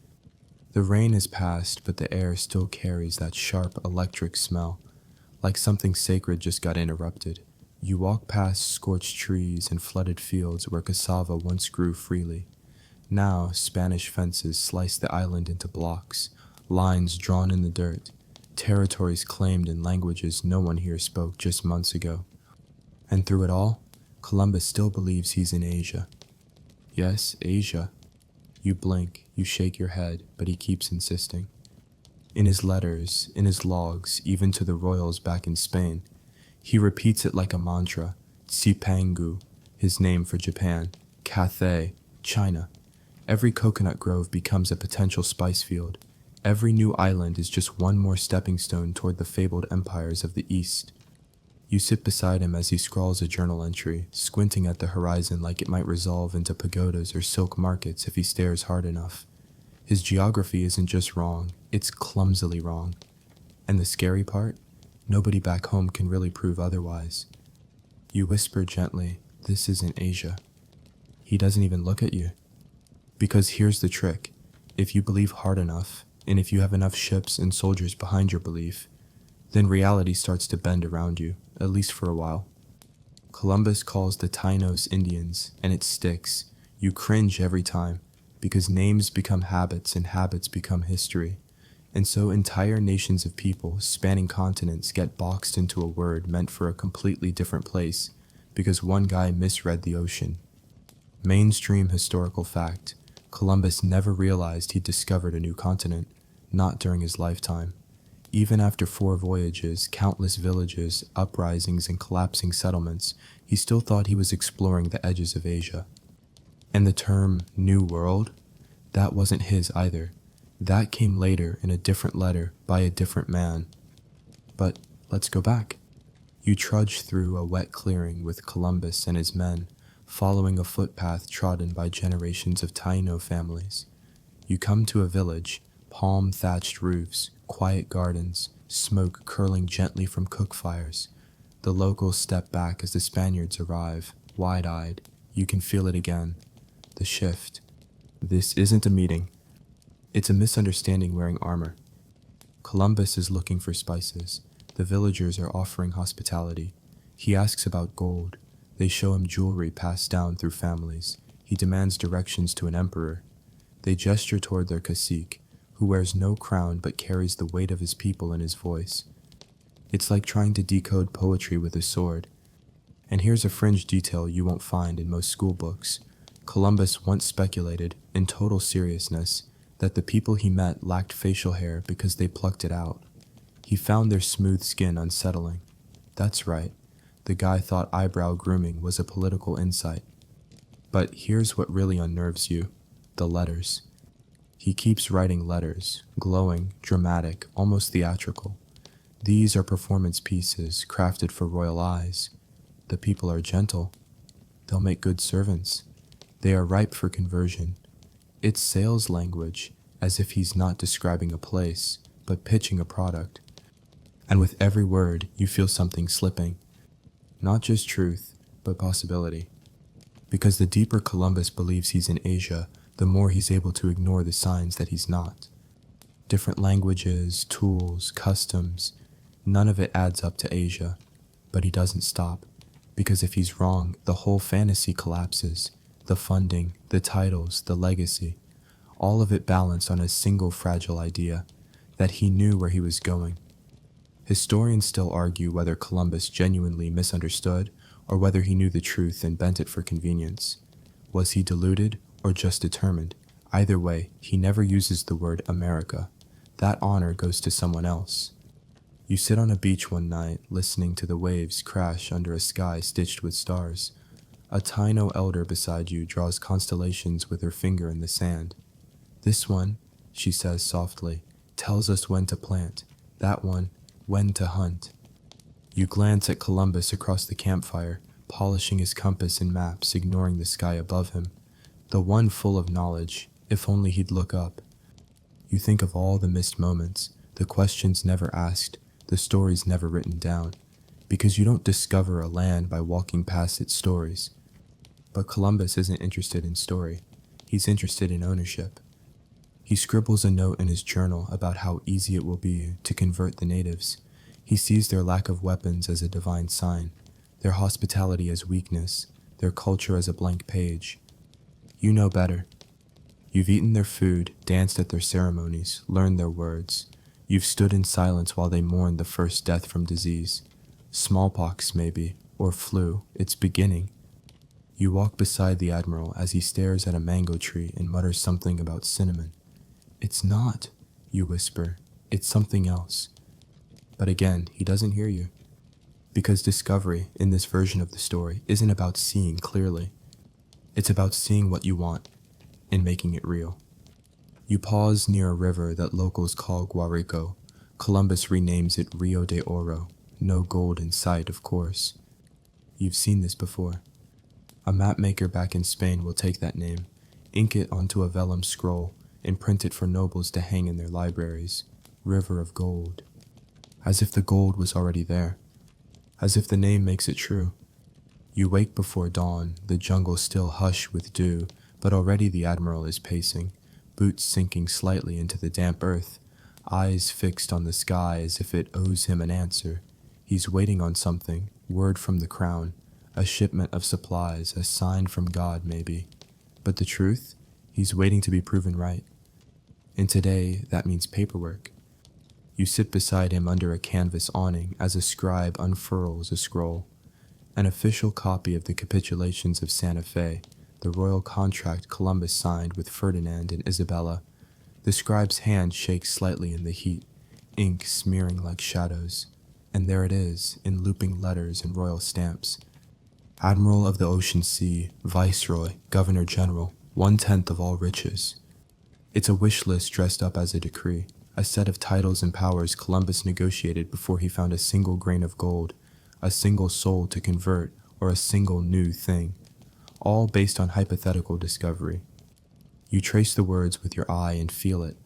The rain has passed, but the air still carries that sharp electric smell, like something sacred just got interrupted. You walk past scorched trees and flooded fields where cassava once grew freely. Now, Spanish fences slice the island into blocks, lines drawn in the dirt, territories claimed in languages no one here spoke just months ago. And through it all, Columbus still believes he's in Asia. Yes, Asia. You blink, you shake your head, but he keeps insisting. In his letters, in his logs, even to the royals back in Spain, he repeats it like a mantra. Tsipangu, his name for Japan. Cathay, China. Every coconut grove becomes a potential spice field. Every new island is just one more stepping stone toward the fabled empires of the East. You sit beside him as he scrawls a journal entry, squinting at the horizon like it might resolve into pagodas or silk markets if he stares hard enough. His geography isn't just wrong, it's clumsily wrong. And the scary part? Nobody back home can really prove otherwise. You whisper gently, "This isn't Asia." He doesn't even look at you. Because here's the trick. If you believe hard enough, and if you have enough ships and soldiers behind your belief, then reality starts to bend around you, at least for a while. Columbus calls the Tainos Indians, and it sticks. You cringe every time, because names become habits and habits become history. And so entire nations of people spanning continents get boxed into a word meant for a completely different place, because one guy misread the ocean. Mainstream historical fact. Columbus never realized he'd discovered a new continent, not during his lifetime. Even after 4 voyages, countless villages, uprisings, and collapsing settlements, he still thought he was exploring the edges of Asia. And the term New World? That wasn't his either. That came later in a different letter by a different man. But let's go back. You trudge through a wet clearing with Columbus and his men, following a footpath trodden by generations of Taino families. You come to a village, palm-thatched roofs, quiet gardens, smoke curling gently from cook fires. The locals step back as the Spaniards arrive, wide-eyed. You can feel it again. The shift. This isn't a meeting. It's a misunderstanding wearing armor. Columbus is looking for spices. The villagers are offering hospitality. He asks about gold. They show him jewelry passed down through families. He demands directions to an emperor. They gesture toward their cacique, who wears no crown but carries the weight of his people in his voice. It's like trying to decode poetry with a sword. And here's a fringe detail you won't find in most school books. Columbus once speculated, in total seriousness, that the people he met lacked facial hair because they plucked it out. He found their smooth skin unsettling. That's right, the guy thought eyebrow grooming was a political insight. But here's what really unnerves you, the letters. He keeps writing letters, glowing, dramatic, almost theatrical. These are performance pieces crafted for royal eyes. The people are gentle. They'll make good servants. They are ripe for conversion. It's sales language, as if he's not describing a place, but pitching a product. And with every word, you feel something slipping. Not just truth, but possibility. Because the deeper Columbus believes he's in Asia, the more he's able to ignore the signs that he's not. Different languages, tools, customs, none of it adds up to Asia. But he doesn't stop, because if he's wrong, the whole fantasy collapses. The funding, the titles, the legacy, all of it balanced on a single fragile idea, that he knew where he was going. Historians still argue whether Columbus genuinely misunderstood or whether he knew the truth and bent it for convenience. Was he deluded or just determined? Either way, he never uses the word America. That honor goes to someone else. You sit on a beach one night, listening to the waves crash under a sky stitched with stars. A Taino elder beside you draws constellations with her finger in the sand. This one, she says softly, tells us when to plant. That one, when to hunt. You glance at Columbus across the campfire, polishing his compass and maps, ignoring the sky above him. The one full of knowledge, if only he'd look up. You think of all the missed moments, the questions never asked, the stories never written down, because you don't discover a land by walking past its stories. But Columbus isn't interested in story. He's interested in ownership. He scribbles a note in his journal about how easy it will be to convert the natives. He sees their lack of weapons as a divine sign, their hospitality as weakness, their culture as a blank page. You know better. You've eaten their food, danced at their ceremonies, learned their words. You've stood in silence while they mourned the first death from disease. Smallpox, maybe, or flu, it's beginning. You walk beside the admiral as he stares at a mango tree and mutters something about cinnamon. It's not, you whisper. It's something else. But again, he doesn't hear you. Because discovery, in this version of the story, isn't about seeing clearly. It's about seeing what you want and making it real. You pause near a river that locals call Guarico. Columbus renames it Rio de Oro. No gold in sight, of course. You've seen this before. A mapmaker back in Spain will take that name, ink it onto a vellum scroll, and print it for nobles to hang in their libraries. River of Gold. As if the gold was already there. As if the name makes it true. You wake before dawn, the jungle still hush with dew, but already the admiral is pacing, boots sinking slightly into the damp earth, eyes fixed on the sky as if it owes him an answer. He's waiting on something, word from the crown, a shipment of supplies, a sign from God maybe. But the truth? He's waiting to be proven right. And today, that means paperwork. You sit beside him under a canvas awning as a scribe unfurls a scroll. An official copy of the capitulations of Santa Fe, the royal contract Columbus signed with Ferdinand and Isabella. The scribe's hand shakes slightly in the heat, ink smearing like shadows. And there it is, in looping letters and royal stamps. Admiral of the Ocean Sea, Viceroy, Governor General, 1/10 of all riches. It's a wish list dressed up as a decree, a set of titles and powers Columbus negotiated before he found a single grain of gold, a single soul to convert, or a single new thing, all based on hypothetical discovery. You trace the words with your eye and feel it.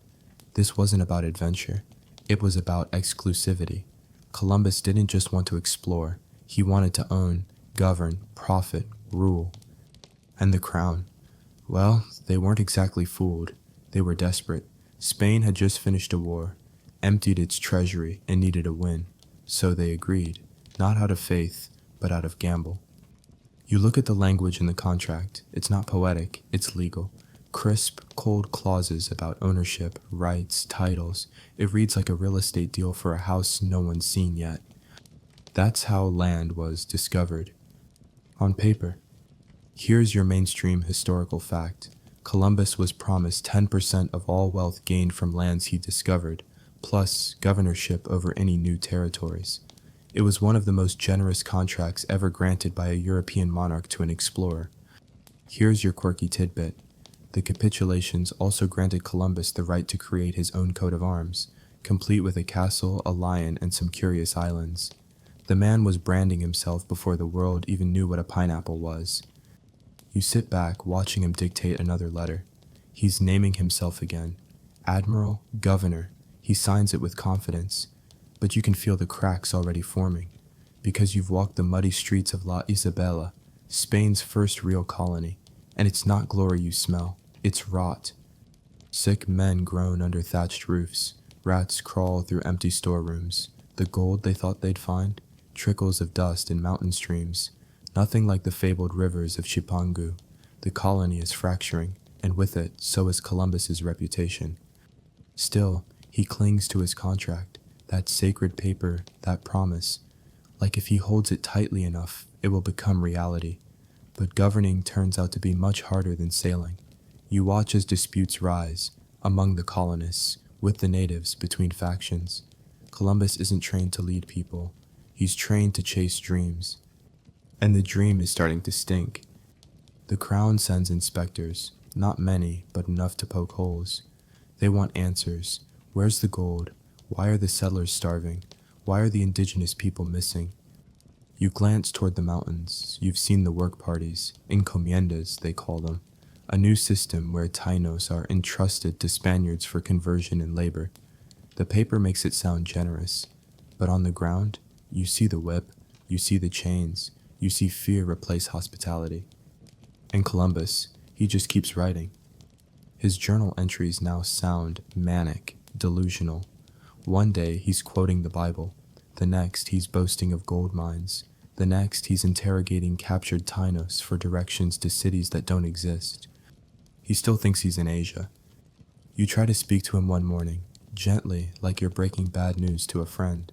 This wasn't about adventure. It was about exclusivity. Columbus didn't just want to explore. He wanted to own, govern, profit, rule. And the crown. Well, they weren't exactly fooled. They were desperate. Spain had just finished a war, emptied its treasury, and needed a win. So they agreed, not out of faith, but out of gamble. You look at the language in the contract. It's not poetic, it's legal. Crisp, cold clauses about ownership, rights, titles. It reads like a real estate deal for a house no one's seen yet. That's how land was discovered. On paper. Here's your mainstream historical fact. Columbus was promised 10% of all wealth gained from lands he discovered, plus governorship over any new territories. It was one of the most generous contracts ever granted by a European monarch to an explorer. Here's your quirky tidbit. The capitulations also granted Columbus the right to create his own coat of arms, complete with a castle, a lion, and some curious islands. The man was branding himself before the world even knew what a pineapple was. You sit back, watching him dictate another letter. He's naming himself again. Admiral, Governor. He signs it with confidence. But you can feel the cracks already forming, because you've walked the muddy streets of La Isabela, Spain's first real colony, and it's not glory you smell, it's rot. Sick men groan under thatched roofs, rats crawl through empty storerooms. The gold they thought they'd find, trickles of dust in mountain streams. Nothing like the fabled rivers of Chipangu. The colony is fracturing, and with it, so is Columbus's reputation. Still, he clings to his contract, that sacred paper, that promise. Like if he holds it tightly enough, it will become reality. But governing turns out to be much harder than sailing. You watch as disputes rise, among the colonists, with the natives, between factions. Columbus isn't trained to lead people. He's trained to chase dreams. And the dream is starting to stink. The crown sends inspectors, not many, but enough to poke holes. They want answers. Where's the gold? Why are the settlers starving? Why are the indigenous people missing? You glance toward the mountains. You've seen the work parties, encomiendas they call them, a new system where Tainos are entrusted to Spaniards for conversion and labor. The paper makes it sound generous, but on the ground, you see the whip, you see the chains, you see fear replace hospitality. And Columbus, he just keeps writing. His journal entries now sound manic, delusional. One day he's quoting the Bible, the next he's boasting of gold mines, the next he's interrogating captured Tainos for directions to cities that don't exist. He still thinks he's in Asia. You try to speak to him one morning, gently, like you're breaking bad news to a friend.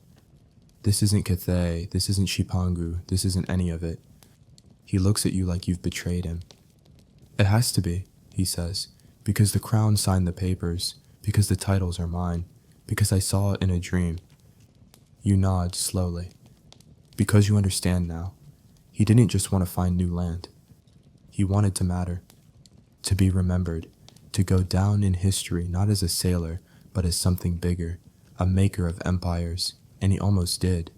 This isn't Cathay, this isn't Chipangu, this isn't any of it. He looks at you like you've betrayed him. It has to be, he says, because the crown signed the papers, because the titles are mine, because I saw it in a dream. You nod slowly. Because you understand now. He didn't just want to find new land. He wanted to matter, to be remembered, to go down in history not as a sailor, but as something bigger, a maker of empires, and he almost did,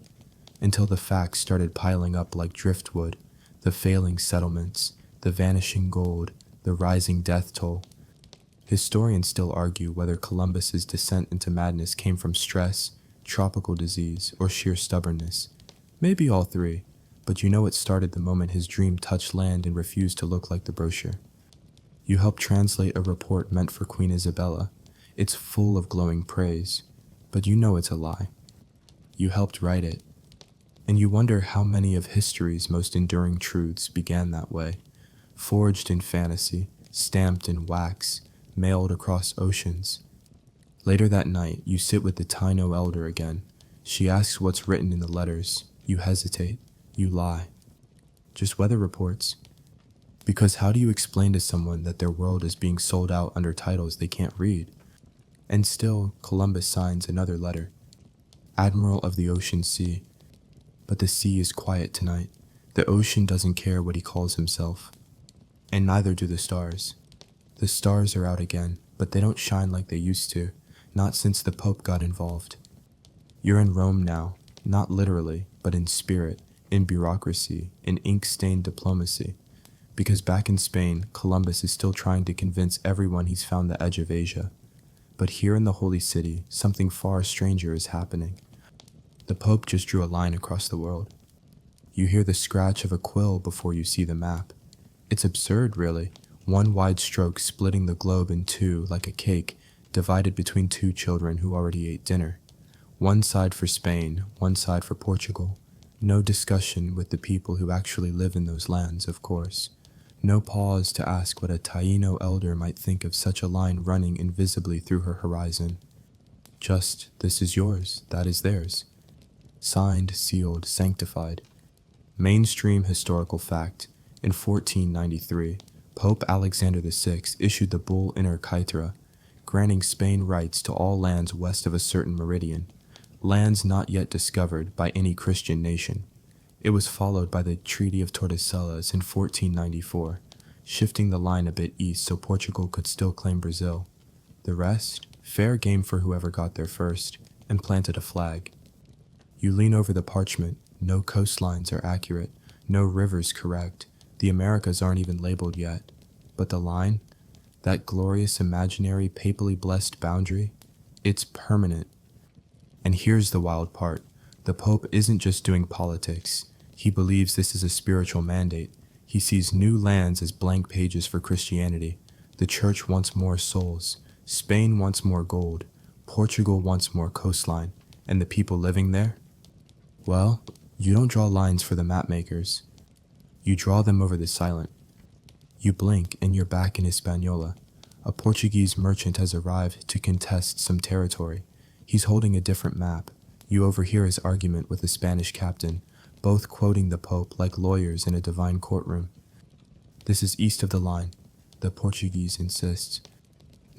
until the facts started piling up like driftwood, the failing settlements, the vanishing gold, the rising death toll. Historians still argue whether Columbus's descent into madness came from stress, tropical disease, or sheer stubbornness. Maybe all three, but you know it started the moment his dream touched land and refused to look like the brochure. You helped translate a report meant for Queen Isabella. It's full of glowing praise, but you know it's a lie. You helped write it, and you wonder how many of history's most enduring truths began that way, forged in fantasy, stamped in wax, mailed across oceans. Later that night, you sit with the Taino elder again. She asks what's written in the letters. You hesitate. You lie. Just weather reports. Because how do you explain to someone that their world is being sold out under titles they can't read? And still, Columbus signs another letter. Admiral of the Ocean Sea. But the sea is quiet tonight. The ocean doesn't care what he calls himself. And neither do the stars. The stars are out again, but they don't shine like they used to, not since the Pope got involved. You're in Rome now, not literally, but in spirit, in bureaucracy, in ink-stained diplomacy. Because back in Spain, Columbus is still trying to convince everyone he's found the edge of Asia. But here in the Holy City, something far stranger is happening. The Pope just drew a line across the world. You hear the scratch of a quill before you see the map. It's absurd, really. One wide stroke splitting the globe in two like a cake, divided between two children who already ate dinner. One side for Spain, one side for Portugal. No discussion with the people who actually live in those lands, of course. No pause to ask what a Taino elder might think of such a line running invisibly through her horizon. Just, this is yours, that is theirs. Signed, sealed, sanctified. Mainstream historical fact. In 1493, Pope Alexander VI issued the bull Inter Caetera, granting Spain rights to all lands west of a certain meridian, lands not yet discovered by any Christian nation. It was followed by the Treaty of Tordesillas in 1494, shifting the line a bit east so Portugal could still claim Brazil. The rest, fair game for whoever got there first, and planted a flag. You lean over the parchment, no coastlines are accurate, no rivers correct, The Americas aren't even labeled yet. But the line, that glorious imaginary papally blessed boundary, it's permanent. And here's the wild part. The Pope isn't just doing politics. He believes this is a spiritual mandate. He sees new lands as blank pages for Christianity. The Church wants more souls. Spain wants more gold. Portugal wants more coastline. And the people living there? Well, you don't draw lines for the map makers. You draw them over the silent. You blink and you're back in Hispaniola. A Portuguese merchant has arrived to contest some territory. He's holding a different map. You overhear his argument with a Spanish captain, both quoting the Pope like lawyers in a divine courtroom. This is east of the line, the Portuguese insists.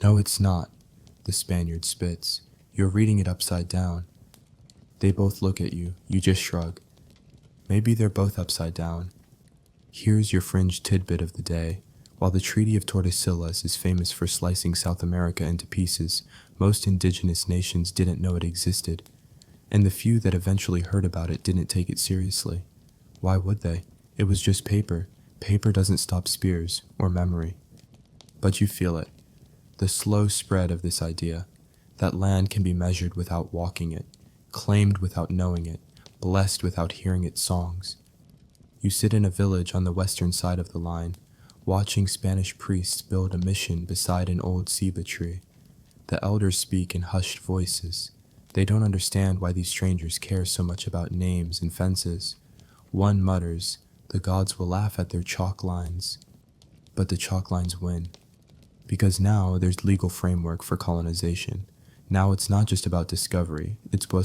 No, it's not, the Spaniard spits. You're reading it upside down. They both look at you. You just shrug. Maybe they're both upside down. Here's your fringe tidbit of the day. While the Treaty of Tordesillas is famous for slicing South America into pieces, most indigenous nations didn't know it existed. And the few that eventually heard about it didn't take it seriously. Why would they? It was just paper. Paper doesn't stop spears or memory. But you feel it. The slow spread of this idea. That land can be measured without walking it, claimed without knowing it, blessed without hearing its songs. You sit in a village on the western side of the line, watching Spanish priests build a mission beside an old ceiba tree. The elders speak in hushed voices. They don't understand why these strangers care so much about names and fences. One mutters, the gods will laugh at their chalk lines. But the chalk lines win. Because now there's legal framework for colonization. Now it's not just about discovery, it's about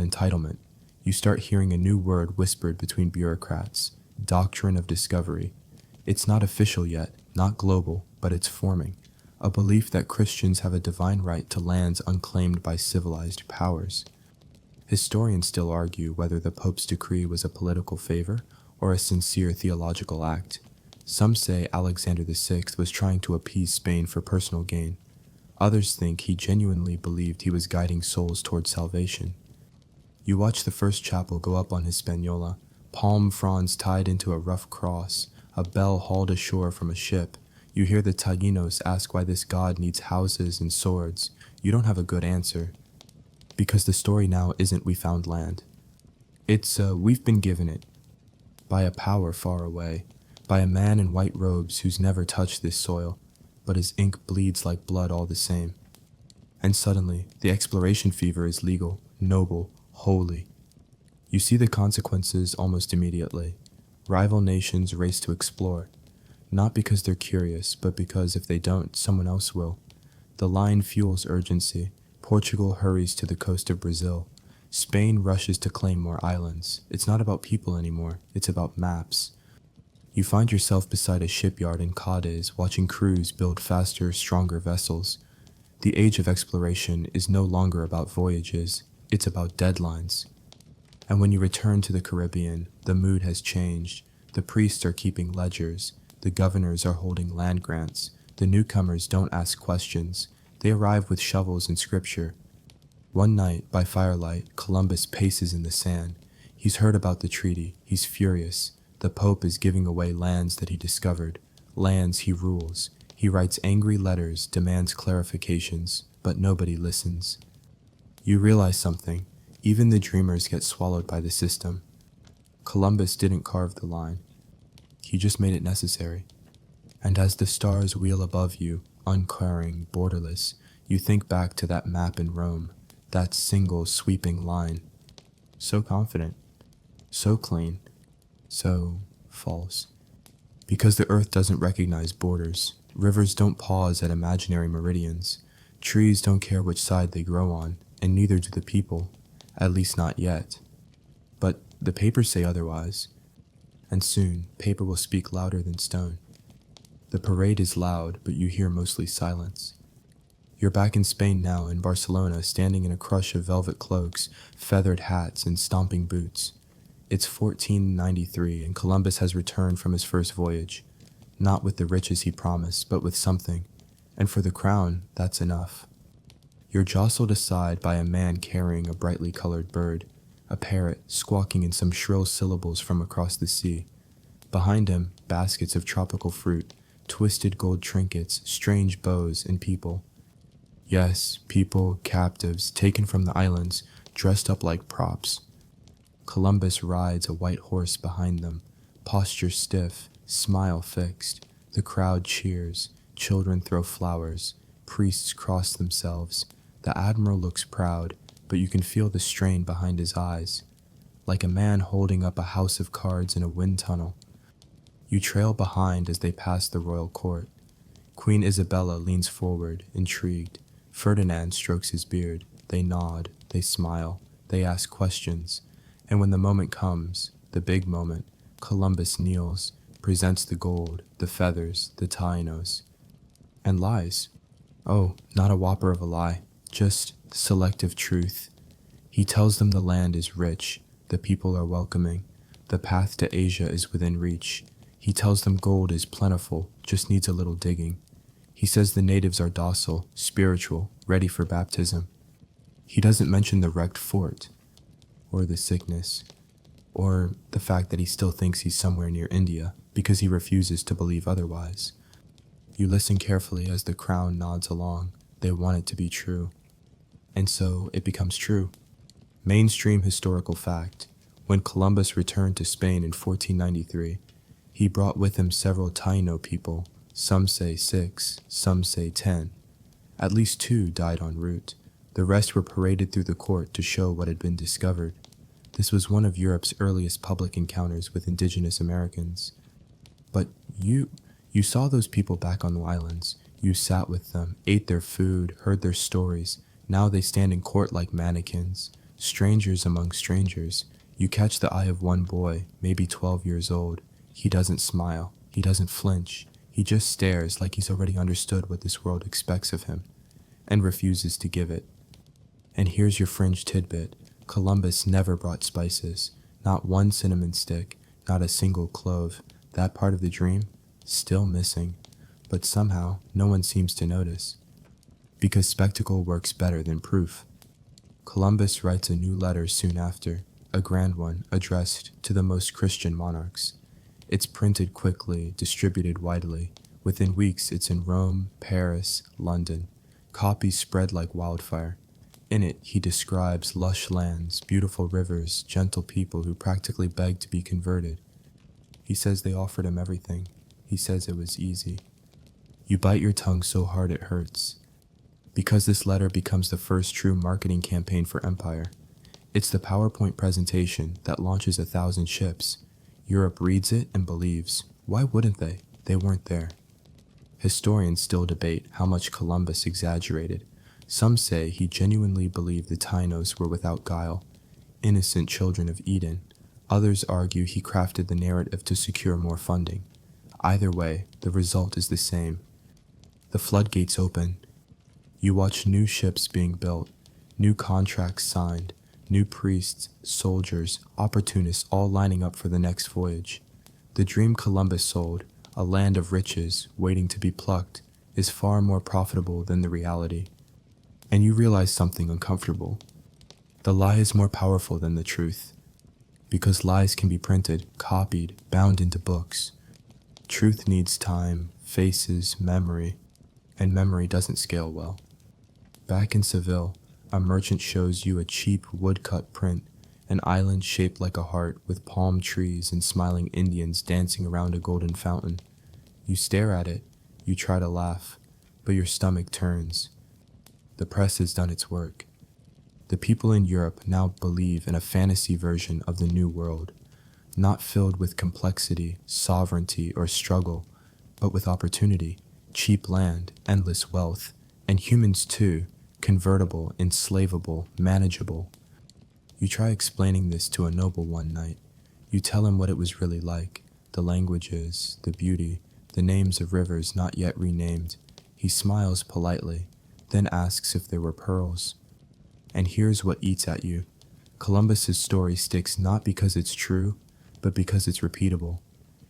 entitlement. You start hearing a new word whispered between bureaucrats, doctrine of discovery. It's not official yet, not global, but it's forming. A belief that Christians have a divine right to lands unclaimed by civilized powers. Historians still argue whether the Pope's decree was a political favor or a sincere theological act. Some say Alexander VI was trying to appease Spain for personal gain. Others think he genuinely believed he was guiding souls toward salvation. You watch the first chapel go up on Hispaniola, palm fronds tied into a rough cross, a bell hauled ashore from a ship. You hear the Taínos ask why this god needs houses and swords. You don't have a good answer. Because the story now isn't we found land. It's we've been given it. By a power far away. By a man in white robes who's never touched this soil, but his ink bleeds like blood all the same. And suddenly, the exploration fever is legal, noble, holy. You see the consequences almost immediately. Rival nations race to explore. Not because they're curious, but because if they don't, someone else will. The line fuels urgency. Portugal hurries to the coast of Brazil. Spain rushes to claim more islands. It's not about people anymore, it's about maps. You find yourself beside a shipyard in Cadiz watching crews build faster, stronger vessels. The age of exploration is no longer about voyages, it's about deadlines. And when you return to the Caribbean, the mood has changed. The priests are keeping ledgers. The governors are holding land grants. The newcomers don't ask questions. They arrive with shovels and scripture. One night, by firelight, Columbus paces in the sand. He's heard about the treaty. He's furious. The Pope is giving away lands that he discovered. Lands he rules. He writes angry letters, demands clarifications, but nobody listens. You realize something. Even the dreamers get swallowed by the system. Columbus didn't carve the line. He just made it necessary. And as the stars wheel above you, uncaring, borderless, you think back to that map in Rome, that single sweeping line. So confident, so clean, so false. Because the earth doesn't recognize borders, rivers don't pause at imaginary meridians, trees don't care which side they grow on, and neither do the people, at least not yet. But the papers say otherwise, and soon paper will speak louder than stone. The parade is loud, but you hear mostly silence. You're back in Spain now, in Barcelona, standing in a crush of velvet cloaks, feathered hats, and stomping boots. It's 1493, and Columbus has returned from his first voyage, not with the riches he promised, but with something, and for the crown, that's enough. You're jostled aside by a man carrying a brightly colored bird, a parrot squawking in some shrill syllables from across the sea. Behind him, baskets of tropical fruit, twisted gold trinkets, strange bows, and people. Yes, people, captives, taken from the islands, dressed up like props. Columbus rides a white horse behind them, posture stiff, smile fixed. The crowd cheers, children throw flowers, priests cross themselves. The admiral looks proud, but you can feel the strain behind his eyes, like a man holding up a house of cards in a wind tunnel. You trail behind as they pass the royal court. Queen Isabella leans forward, intrigued. Ferdinand strokes his beard. They nod, they smile, they ask questions. And when the moment comes, the big moment, Columbus kneels, presents the gold, the feathers, the tainos, and lies. Oh, not a whopper of a lie, just selective truth. He tells them the land is rich, the people are welcoming, the path to Asia is within reach. He tells them gold is plentiful, just needs a little digging. He says the natives are docile, spiritual, ready for baptism. He doesn't mention the wrecked fort, or the sickness, or the fact that he still thinks he's somewhere near India because he refuses to believe otherwise. You listen carefully as the crown nods along. They want it to be true. And so it becomes true. Mainstream historical fact. When Columbus returned to Spain in 1493, he brought with him several Taino people. Some say 6, some say 10. At least 2 died en route. The rest were paraded through the court to show what had been discovered. This was one of Europe's earliest public encounters with indigenous Americans. But you saw those people back on the islands. You sat with them, ate their food, heard their stories. Now they stand in court like mannequins, strangers among strangers. You catch the eye of one boy, maybe 12 years old. He doesn't smile. He doesn't flinch. He just stares like he's already understood what this world expects of him, and refuses to give it. And here's your fringe tidbit. Columbus never brought spices. Not one cinnamon stick, not a single clove. That part of the dream, still missing. But somehow, no one seems to notice. Because spectacle works better than proof. Columbus writes a new letter soon after, a grand one addressed to the most Christian monarchs. It's printed quickly, distributed widely. Within weeks, it's in Rome, Paris, London. Copies spread like wildfire. In it, he describes lush lands, beautiful rivers, gentle people who practically beg to be converted. He says they offered him everything. He says it was easy. You bite your tongue so hard it hurts. Because this letter becomes the first true marketing campaign for empire. It's the PowerPoint presentation that launches 1,000 ships. Europe reads it and believes. Why wouldn't they? They weren't there. Historians still debate how much Columbus exaggerated. Some say he genuinely believed the Tainos were without guile, innocent children of Eden. Others argue he crafted the narrative to secure more funding. Either way, the result is the same. The floodgates open. You watch new ships being built, new contracts signed, new priests, soldiers, opportunists all lining up for the next voyage. The dream Columbus sold, a land of riches waiting to be plucked, is far more profitable than the reality. And you realize something uncomfortable. The lie is more powerful than the truth. Because lies can be printed, copied, bound into books. Truth needs time, faces, memory, and memory doesn't scale well. Back in Seville, a merchant shows you a cheap woodcut print, an island shaped like a heart with palm trees and smiling Indians dancing around a golden fountain. You stare at it, you try to laugh, but your stomach turns. The press has done its work. The people in Europe now believe in a fantasy version of the New World, not filled with complexity, sovereignty, or struggle, but with opportunity, cheap land, endless wealth, and humans too, convertible, enslavable, manageable. You try explaining this to a noble one night. You tell him what it was really like, the languages, the beauty, the names of rivers not yet renamed. He smiles politely, then asks if there were pearls. And here's what eats at you. Columbus's story sticks not because it's true, but because it's repeatable.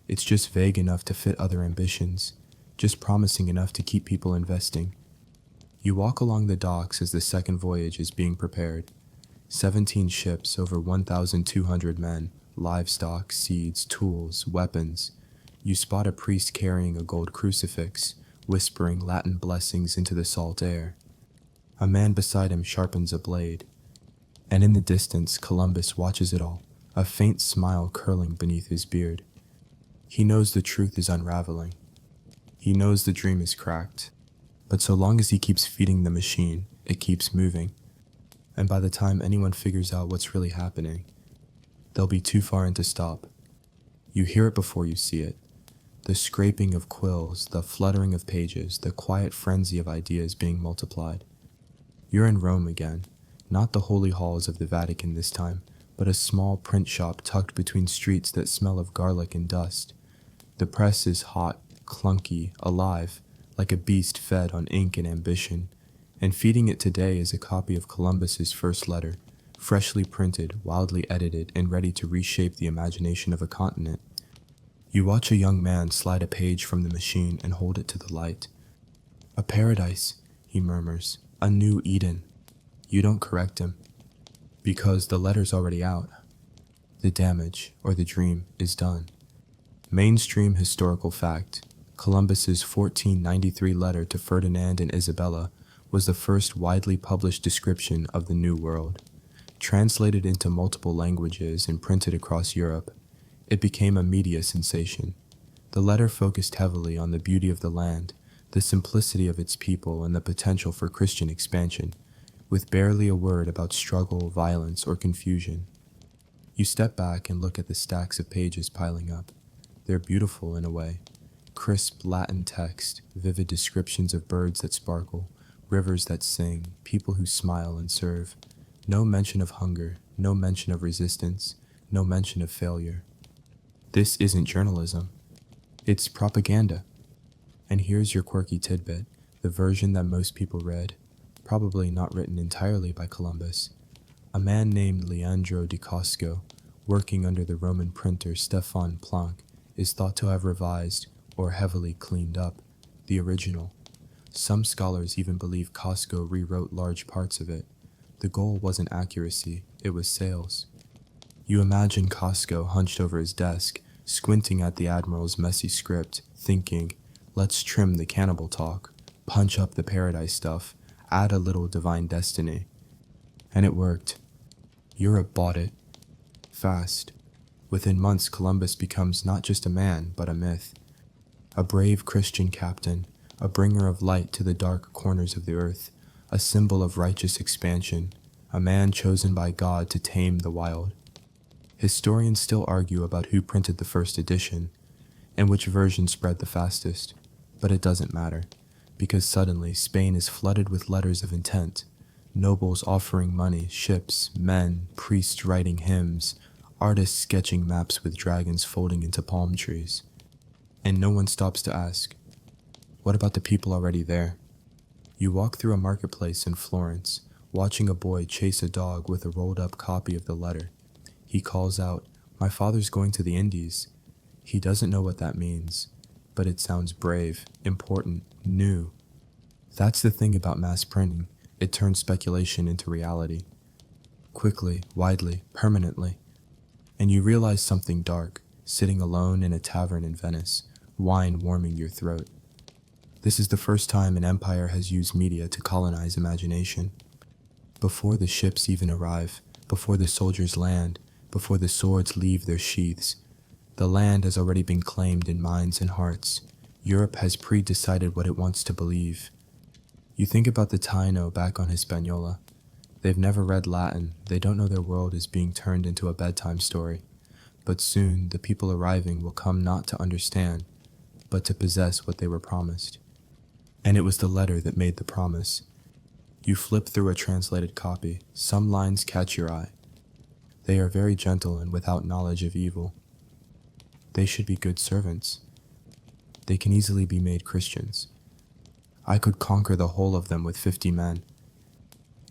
It's just vague enough to fit other ambitions, just promising enough to keep people investing. You walk along the docks as the second voyage is being prepared. 17 ships, over 1,200 men, livestock, seeds, tools, weapons. You spot a priest carrying a gold crucifix, whispering Latin blessings into the salt air. A man beside him sharpens a blade. And in the distance, Columbus watches it all, a faint smile curling beneath his beard. He knows the truth is unraveling. He knows the dream is cracked. But so long as he keeps feeding the machine, it keeps moving. And by the time anyone figures out what's really happening, they'll be too far in to stop. You hear it before you see it. The scraping of quills, the fluttering of pages, the quiet frenzy of ideas being multiplied. You're in Rome again, not the holy halls of the Vatican this time, but a small print shop tucked between streets that smell of garlic and dust. The press is hot, clunky, alive, like a beast fed on ink and ambition, and feeding it today is a copy of Columbus's first letter, freshly printed, wildly edited, and ready to reshape the imagination of a continent. You watch a young man slide a page from the machine and hold it to the light. "A paradise," he murmurs, "a new Eden." You don't correct him, because the letter's already out. The damage, or the dream, is done. Mainstream historical fact: Columbus's 1493 letter to Ferdinand and Isabella was the first widely published description of the New World. Translated into multiple languages and printed across Europe, it became a media sensation. The letter focused heavily on the beauty of the land, the simplicity of its people, and the potential for Christian expansion, with barely a word about struggle, violence, or confusion. You step back and look at the stacks of pages piling up. They're beautiful in a way. Crisp Latin text, vivid descriptions of birds that sparkle, rivers that sing, people who smile and serve. No mention of hunger, no mention of resistance, no mention of failure. This isn't journalism. It's propaganda. And here's your quirky tidbit, the version that most people read, probably not written entirely by Columbus. A man named Leandro di Cosco, working under the Roman printer Stefan Planck, is thought to have revised, or heavily cleaned up, the original. Some scholars even believe Cosco rewrote large parts of it. The goal wasn't accuracy, it was sales. You imagine Cosco hunched over his desk, squinting at the Admiral's messy script, thinking, let's trim the cannibal talk, punch up the paradise stuff, add a little divine destiny. And it worked. Europe bought it. Fast. Within months, Columbus becomes not just a man, but a myth. A brave Christian captain, a bringer of light to the dark corners of the earth, a symbol of righteous expansion, a man chosen by God to tame the wild. Historians still argue about who printed the first edition, and which version spread the fastest, but it doesn't matter, because suddenly Spain is flooded with letters of intent, nobles offering money, ships, men, priests writing hymns, artists sketching maps with dragons folding into palm trees. And no one stops to ask, what about the people already there? You walk through a marketplace in Florence, watching a boy chase a dog with a rolled-up copy of the letter. He calls out, "My father's going to the Indies." He doesn't know what that means, but it sounds brave, important, new. That's the thing about mass printing. It turns speculation into reality. Quickly, widely, permanently. And you realize something dark, sitting alone in a tavern in Venice, wine warming your throat. This is the first time an empire has used media to colonize imagination. Before the ships even arrive, before the soldiers land, before the swords leave their sheaths, the land has already been claimed in minds and hearts. Europe has pre-decided what it wants to believe. You think about the Taino back on Hispaniola. They've never read Latin, they don't know their world is being turned into a bedtime story. But soon, the people arriving will come not to understand, but to possess what they were promised. And it was the letter that made the promise. You flip through a translated copy. Some lines catch your eye. They are very gentle and without knowledge of evil. They should be good servants. They can easily be made Christians. I could conquer the whole of them with 50 men.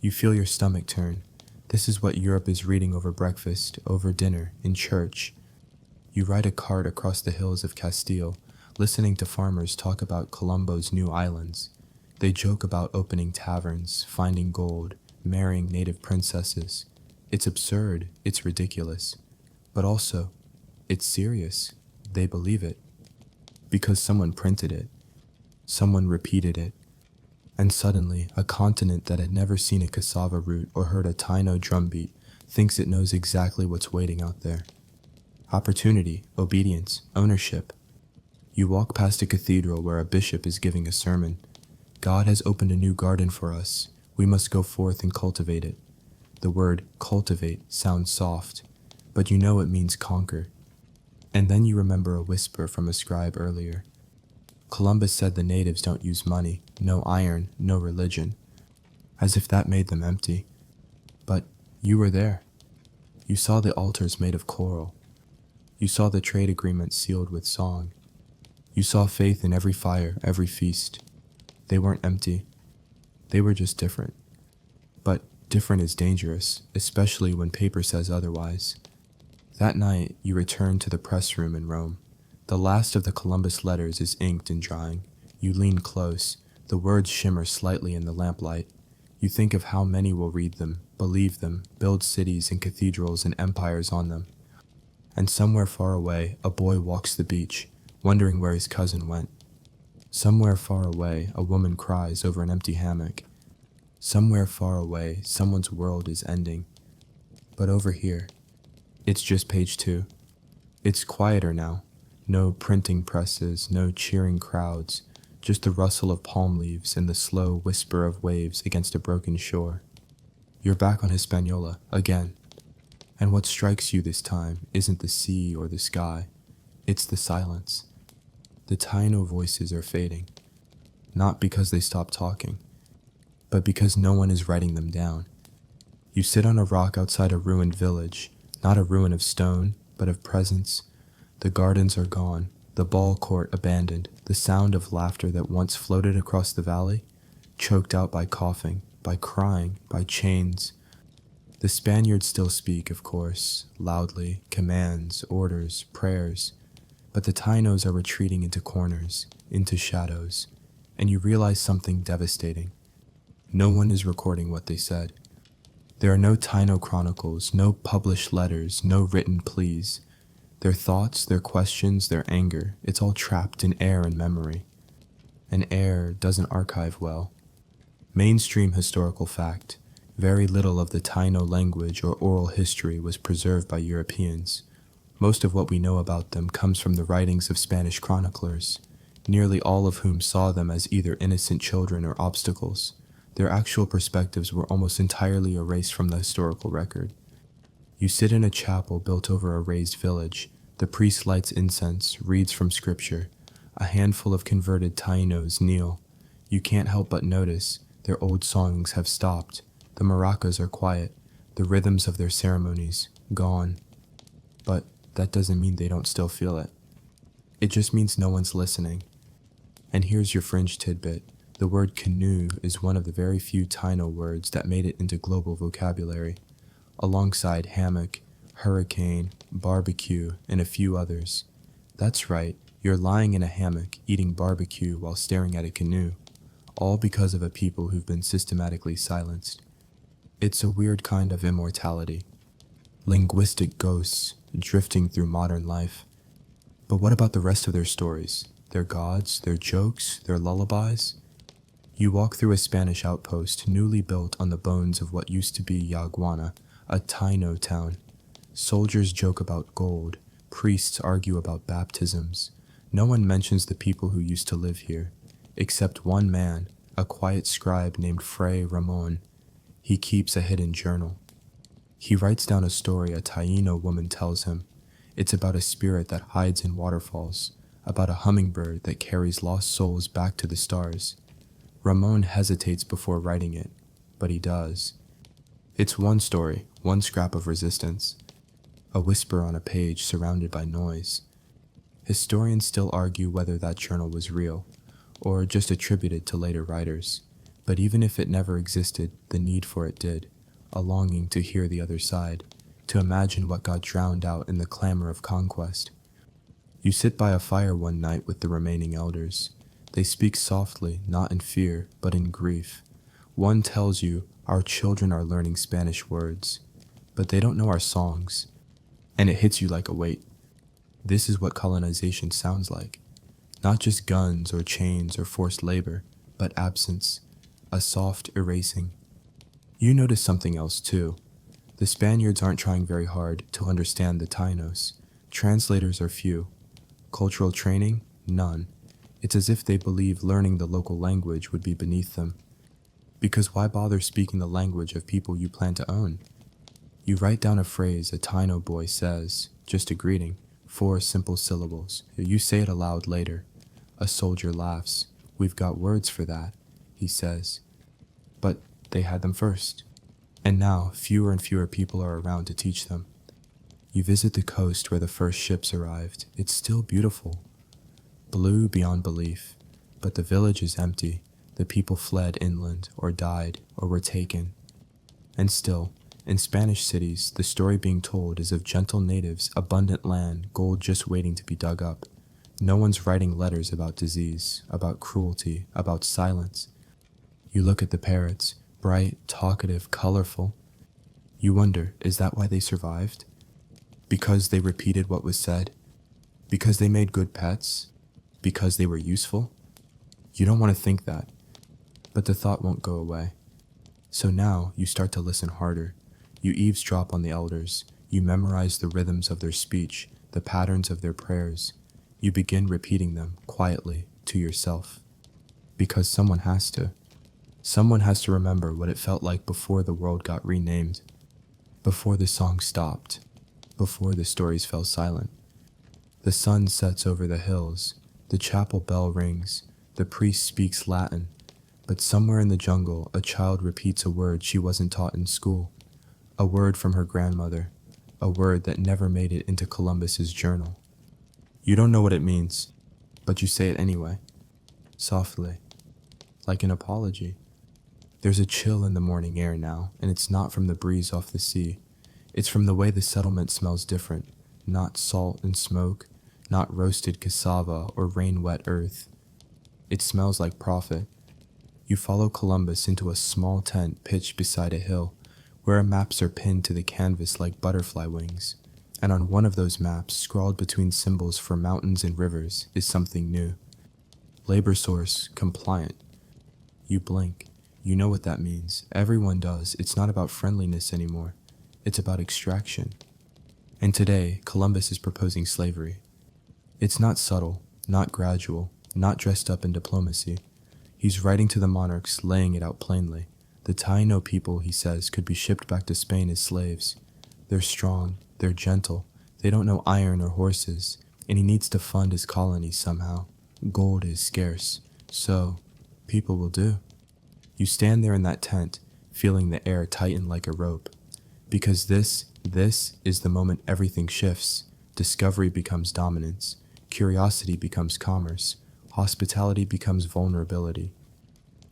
You feel your stomach turn. This is what Europe is reading over breakfast, over dinner, in church. You ride a cart across the hills of Castile, listening to farmers talk about Colombo's new islands. They joke about opening taverns, finding gold, marrying native princesses. It's absurd, it's ridiculous. But also, it's serious. They believe it. Because someone printed it. Someone repeated it. And suddenly, a continent that had never seen a cassava root or heard a Taino drumbeat thinks it knows exactly what's waiting out there. Opportunity, obedience, ownership. You walk past a cathedral where a bishop is giving a sermon. God has opened a new garden for us. We must go forth and cultivate it. The word cultivate sounds soft, but you know it means conquer. And then you remember a whisper from a scribe earlier. Columbus said the natives don't use money, no iron, no religion, as if that made them empty. But you were there. You saw the altars made of coral. You saw the trade agreements sealed with song. You saw faith in every fire, every feast. They weren't empty. They were just different. But different is dangerous, especially when paper says otherwise. That night, you return to the press room in Rome. The last of the Columbus letters is inked and drying. You lean close. The words shimmer slightly in the lamplight. You think of how many will read them, believe them, build cities and cathedrals and empires on them. And somewhere far away, a boy walks the beach, wondering where his cousin went. Somewhere far away, a woman cries over an empty hammock. Somewhere far away, someone's world is ending. But over here, it's just page 2. It's quieter now. No printing presses, no cheering crowds, just the rustle of palm leaves and the slow whisper of waves against a broken shore. You're back on Hispaniola, again. And what strikes you this time isn't the sea or the sky, it's the silence. The Taino voices are fading, not because they stopped talking, but because no one is writing them down. You sit on a rock outside a ruined village, not a ruin of stone, but of presence. The gardens are gone, the ball court abandoned, the sound of laughter that once floated across the valley, choked out by coughing, by crying, by chains. The Spaniards still speak, of course, loudly, commands, orders, prayers, but the Tainos are retreating into corners, into shadows, and you realize something devastating. No one is recording what they said. There are no Taino chronicles, no published letters, no written pleas. Their thoughts, their questions, their anger, it's all trapped in air and memory. And air doesn't archive well. Mainstream historical fact, very little of the Taino language or oral history was preserved by Europeans. Most of what we know about them comes from the writings of Spanish chroniclers, nearly all of whom saw them as either innocent children or obstacles. Their actual perspectives were almost entirely erased from the historical record. You sit in a chapel built over a raised village. The priest lights incense, reads from scripture. A handful of converted Tainos kneel. You can't help but notice their old songs have stopped. The maracas are quiet. The rhythms of their ceremonies, gone. But that doesn't mean they don't still feel it. It just means no one's listening. And here's your fringe tidbit. The word canoe is one of the very few Taino words that made it into global vocabulary, alongside hammock, hurricane, barbecue, and a few others. That's right, you're lying in a hammock eating barbecue while staring at a canoe, all because of a people who've been systematically silenced. It's a weird kind of immortality. Linguistic ghosts drifting through modern life. But what about the rest of their stories? Their gods, their jokes, their lullabies? You walk through a Spanish outpost newly built on the bones of what used to be Yaguana, a Taino town. Soldiers joke about gold, priests argue about baptisms. No one mentions the people who used to live here, except one man, a quiet scribe named Fray Ramon. He keeps a hidden journal. He writes down a story a Taino woman tells him. It's about a spirit that hides in waterfalls, about a hummingbird that carries lost souls back to the stars. Ramon hesitates before writing it, but he does. It's one story, one scrap of resistance, a whisper on a page surrounded by noise. Historians still argue whether that journal was real, or just attributed to later writers, but even if it never existed, the need for it did, a longing to hear the other side, to imagine what got drowned out in the clamor of conquest. You sit by a fire one night with the remaining elders. They speak softly, not in fear, but in grief. One tells you, our children are learning Spanish words, but they don't know our songs. and it hits you like a weight. This is what colonization sounds like. Not just guns or chains or forced labor, but absence, a soft erasing. You notice something else too. The Spaniards aren't trying very hard to understand the Tainos. Translators are few. Cultural training? None. It's as if they believe learning the local language would be beneath them. Because why bother speaking the language of people you plan to own? You write down a phrase a Taino boy says, just a greeting, 4 simple syllables. You say it aloud later. A soldier laughs. We've got words for that, he says. But they had them first. And now, fewer and fewer people are around to teach them. You visit the coast where the first ships arrived. It's still beautiful. Blue beyond belief. But the village is empty. The people fled inland, or died, or were taken. And still, in Spanish cities, the story being told is of gentle natives, abundant land, gold just waiting to be dug up. No one's writing letters about disease, about cruelty, about silence. You look at the parrots, bright, talkative, colorful. You wonder, is that why they survived? Because they repeated what was said? Because they made good pets? Because they were useful? You don't want to think that, but the thought won't go away. So now you start to listen harder. You eavesdrop on the elders. You memorize the rhythms of their speech, the patterns of their prayers. You begin repeating them quietly to yourself. Because someone has to. Someone has to remember what it felt like before the world got renamed, before the song stopped, before the stories fell silent. The sun sets over the hills, the chapel bell rings, the priest speaks Latin, but somewhere in the jungle a child repeats a word she wasn't taught in school, a word from her grandmother, a word that never made it into Columbus's journal. You don't know what it means, but you say it anyway, softly, like an apology. There's a chill in the morning air now, and it's not from the breeze off the sea. It's from the way the settlement smells different, not salt and smoke, not roasted cassava or rain-wet earth. It smells like prophet. You follow Columbus into a small tent pitched beside a hill, where maps are pinned to the canvas like butterfly wings, and on one of those maps, scrawled between symbols for mountains and rivers, is something new. Labor source, compliant. You blink. You know what that means. Everyone does. It's not about friendliness anymore. It's about extraction. And today, Columbus is proposing slavery. It's not subtle, not gradual, not dressed up in diplomacy. He's writing to the monarchs, laying it out plainly. The Taino people, he says, could be shipped back to Spain as slaves. They're strong, they're gentle, they don't know iron or horses, and he needs to fund his colonies somehow. Gold is scarce, so people will do. You stand there in that tent, feeling the air tighten like a rope. Because this is the moment everything shifts. Discovery becomes dominance. Curiosity becomes commerce. Hospitality becomes vulnerability.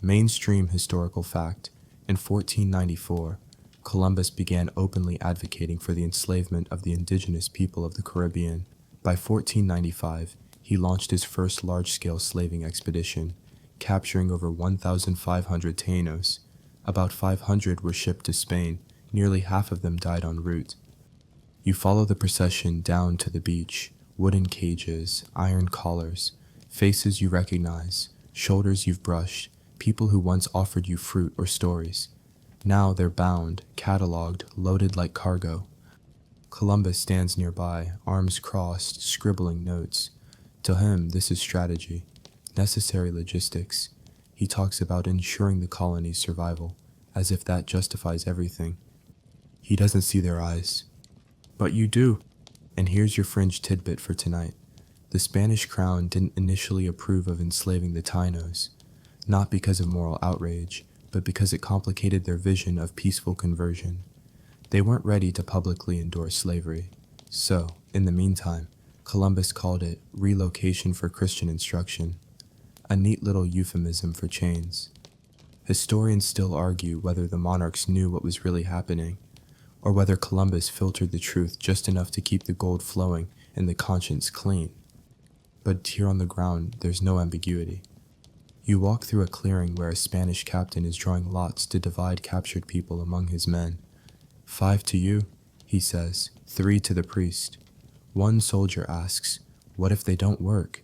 Mainstream historical fact. In 1494, Columbus began openly advocating for the enslavement of the indigenous people of the Caribbean. By 1495, he launched his first large-scale slaving expedition, capturing over 1,500 Tainos. About 500 were shipped to Spain. Nearly half of them died en route. You follow the procession down to the beach. Wooden cages, iron collars, faces you recognize, shoulders you've brushed, people who once offered you fruit or stories. Now they're bound, cataloged, loaded like cargo. Columbus stands nearby, arms crossed, scribbling notes. To him, this is strategy, necessary logistics. He talks about ensuring the colony's survival, as if that justifies everything. He doesn't see their eyes. But you do. And here's your fringe tidbit for tonight. The Spanish crown didn't initially approve of enslaving the Tainos, not because of moral outrage, but because it complicated their vision of peaceful conversion. They weren't ready to publicly endorse slavery. So, in the meantime, Columbus called it relocation for Christian instruction, a neat little euphemism for chains. Historians still argue whether the monarchs knew what was really happening, or whether Columbus filtered the truth just enough to keep the gold flowing and the conscience clean. But here on the ground, there's no ambiguity. You walk through a clearing where a Spanish captain is drawing lots to divide captured people among his men. 5 to you, he says, 3 to the priest. One soldier asks, "What if they don't work?"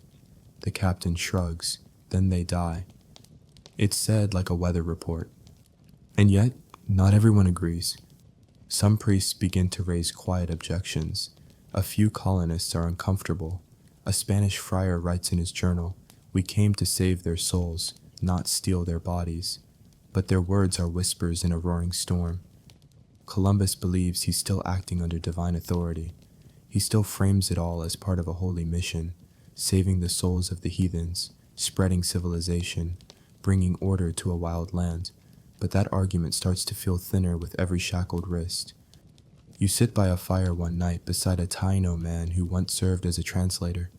The captain shrugs, "Then they die." It's said like a weather report. And yet, not everyone agrees. Some priests begin to raise quiet objections. A few colonists are uncomfortable. A Spanish friar writes in his journal, "We came to save their souls, not steal their bodies." But their words are whispers in a roaring storm. Columbus believes he's still acting under divine authority. He still frames it all as part of a holy mission, saving the souls of the heathens, spreading civilization, bringing order to a wild land. But that argument starts to feel thinner with every shackled wrist. You sit by a fire one night beside a Taino man who once served as a translator.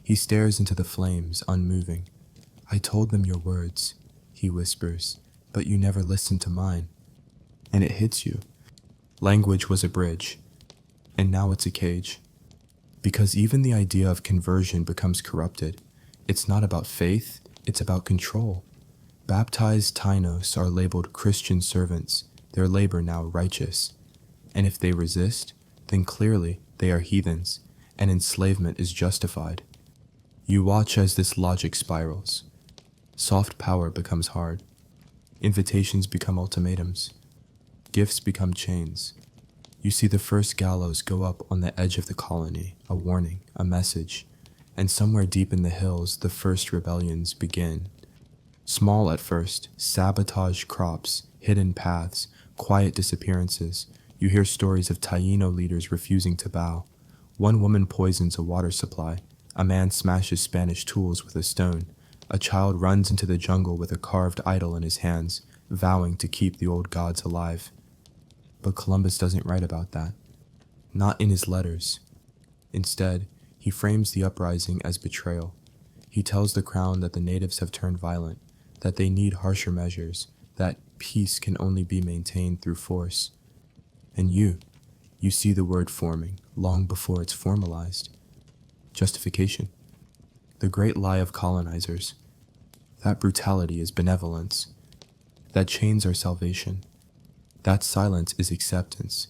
He stares into the flames, unmoving. "I told them your words," he whispers, "but you never listened to mine." And it hits you. Language was a bridge, and now it's a cage. Because even the idea of conversion becomes corrupted. It's not about faith, it's about control. Baptized Tainos are labeled Christian servants, their labor now righteous. And if they resist, then clearly they are heathens, and enslavement is justified. You watch as this logic spirals. Soft power becomes hard. Invitations become ultimatums. Gifts become chains. You see the first gallows go up on the edge of the colony, a warning, a message. And somewhere deep in the hills, the first rebellions begin. Small at first, sabotage crops, hidden paths, quiet disappearances. You hear stories of Taino leaders refusing to bow. One woman poisons a water supply. A man smashes Spanish tools with a stone. A child runs into the jungle with a carved idol in his hands, vowing to keep the old gods alive. But Columbus doesn't write about that. Not in his letters. Instead, he frames the uprising as betrayal. He tells the crown that the natives have turned violent, that they need harsher measures, that peace can only be maintained through force. And you see the word forming long before it's formalized. Justification. The great lie of colonizers. That brutality is benevolence. That chains are salvation. That silence is acceptance.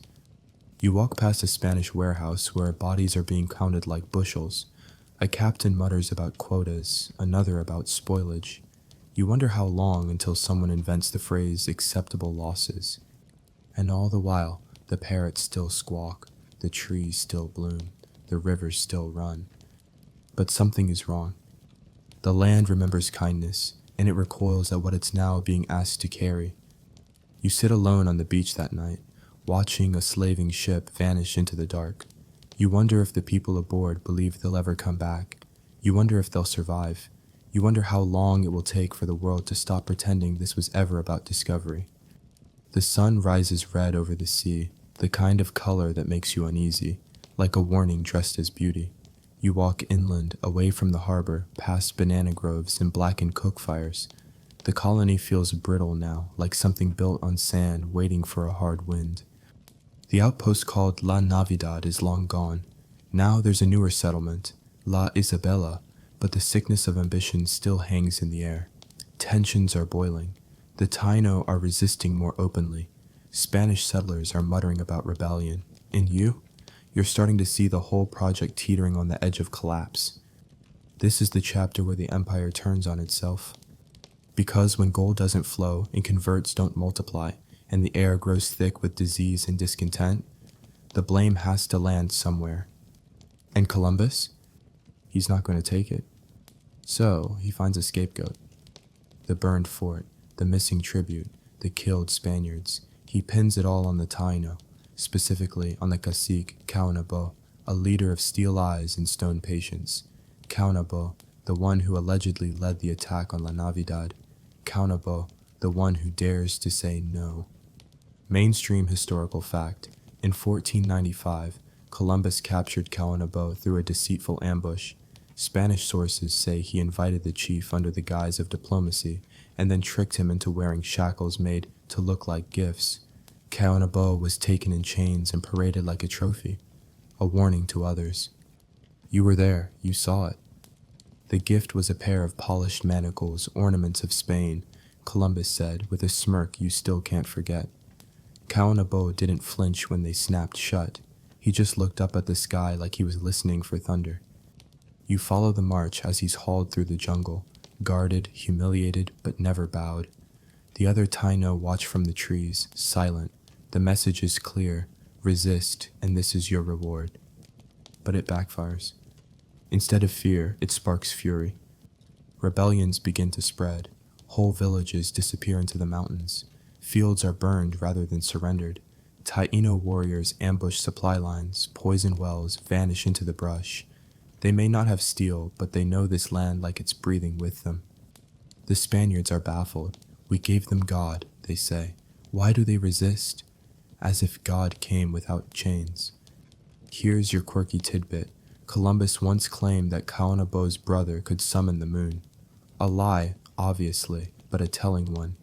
You walk past a Spanish warehouse where bodies are being counted like bushels. A captain mutters about quotas, another about spoilage. You wonder how long until someone invents the phrase acceptable losses. And all the while, the parrots still squawk, the trees still bloom, the rivers still run. But something is wrong. The land remembers kindness, and it recoils at what it's now being asked to carry. You sit alone on the beach that night, watching a slaving ship vanish into the dark. You wonder if the people aboard believe they'll ever come back. You wonder if they'll survive. You wonder how long it will take for the world to stop pretending this was ever about discovery. The sun rises red over the sea, the kind of color that makes you uneasy, like a warning dressed as beauty. You walk inland, away from the harbor, past banana groves and blackened cook fires. The colony feels brittle now, like something built on sand waiting for a hard wind. The outpost called La Navidad is long gone. Now there's a newer settlement, La Isabela, but the sickness of ambition still hangs in the air. Tensions are boiling. The Taino are resisting more openly. Spanish settlers are muttering about rebellion. And you're starting to see the whole project teetering on the edge of collapse. This is the chapter where the empire turns on itself. Because when gold doesn't flow and converts don't multiply, and the air grows thick with disease and discontent, the blame has to land somewhere. And Columbus? He's not going to take it. So he finds a scapegoat. The burned fort, the missing tribute, the killed Spaniards. He pins it all on the Taino, specifically on the cacique Caunabo, a leader of steel eyes and stone patience. Caunabo, the one who allegedly led the attack on La Navidad. Caunabo, the one who dares to say no. Mainstream historical fact. In 1495, Columbus captured Caunabo through a deceitful ambush. Spanish sources say he invited the chief under the guise of diplomacy and then tricked him into wearing shackles made to look like gifts. Caunabo was taken in chains and paraded like a trophy, a warning to others. You were there, you saw it. The gift was a pair of polished manacles, ornaments of Spain, Columbus said with a smirk you still can't forget. Kaonabo didn't flinch when they snapped shut. He just looked up at the sky like he was listening for thunder. You follow the march as he's hauled through the jungle, guarded, humiliated, but never bowed. The other Taino watch from the trees, silent. The message is clear: resist, and this is your reward. But it backfires. Instead of fear, it sparks fury. Rebellions begin to spread. Whole villages disappear into the mountains. Fields are burned rather than surrendered. Taino warriors ambush supply lines, poison wells, vanish into the brush. They may not have steel, but they know this land like it's breathing with them. The Spaniards are baffled. We gave them God, they say. Why do they resist? As if God came without chains. Here's your quirky tidbit. Columbus once claimed that Kaonabo's brother could summon the moon. A lie, obviously, but a telling one.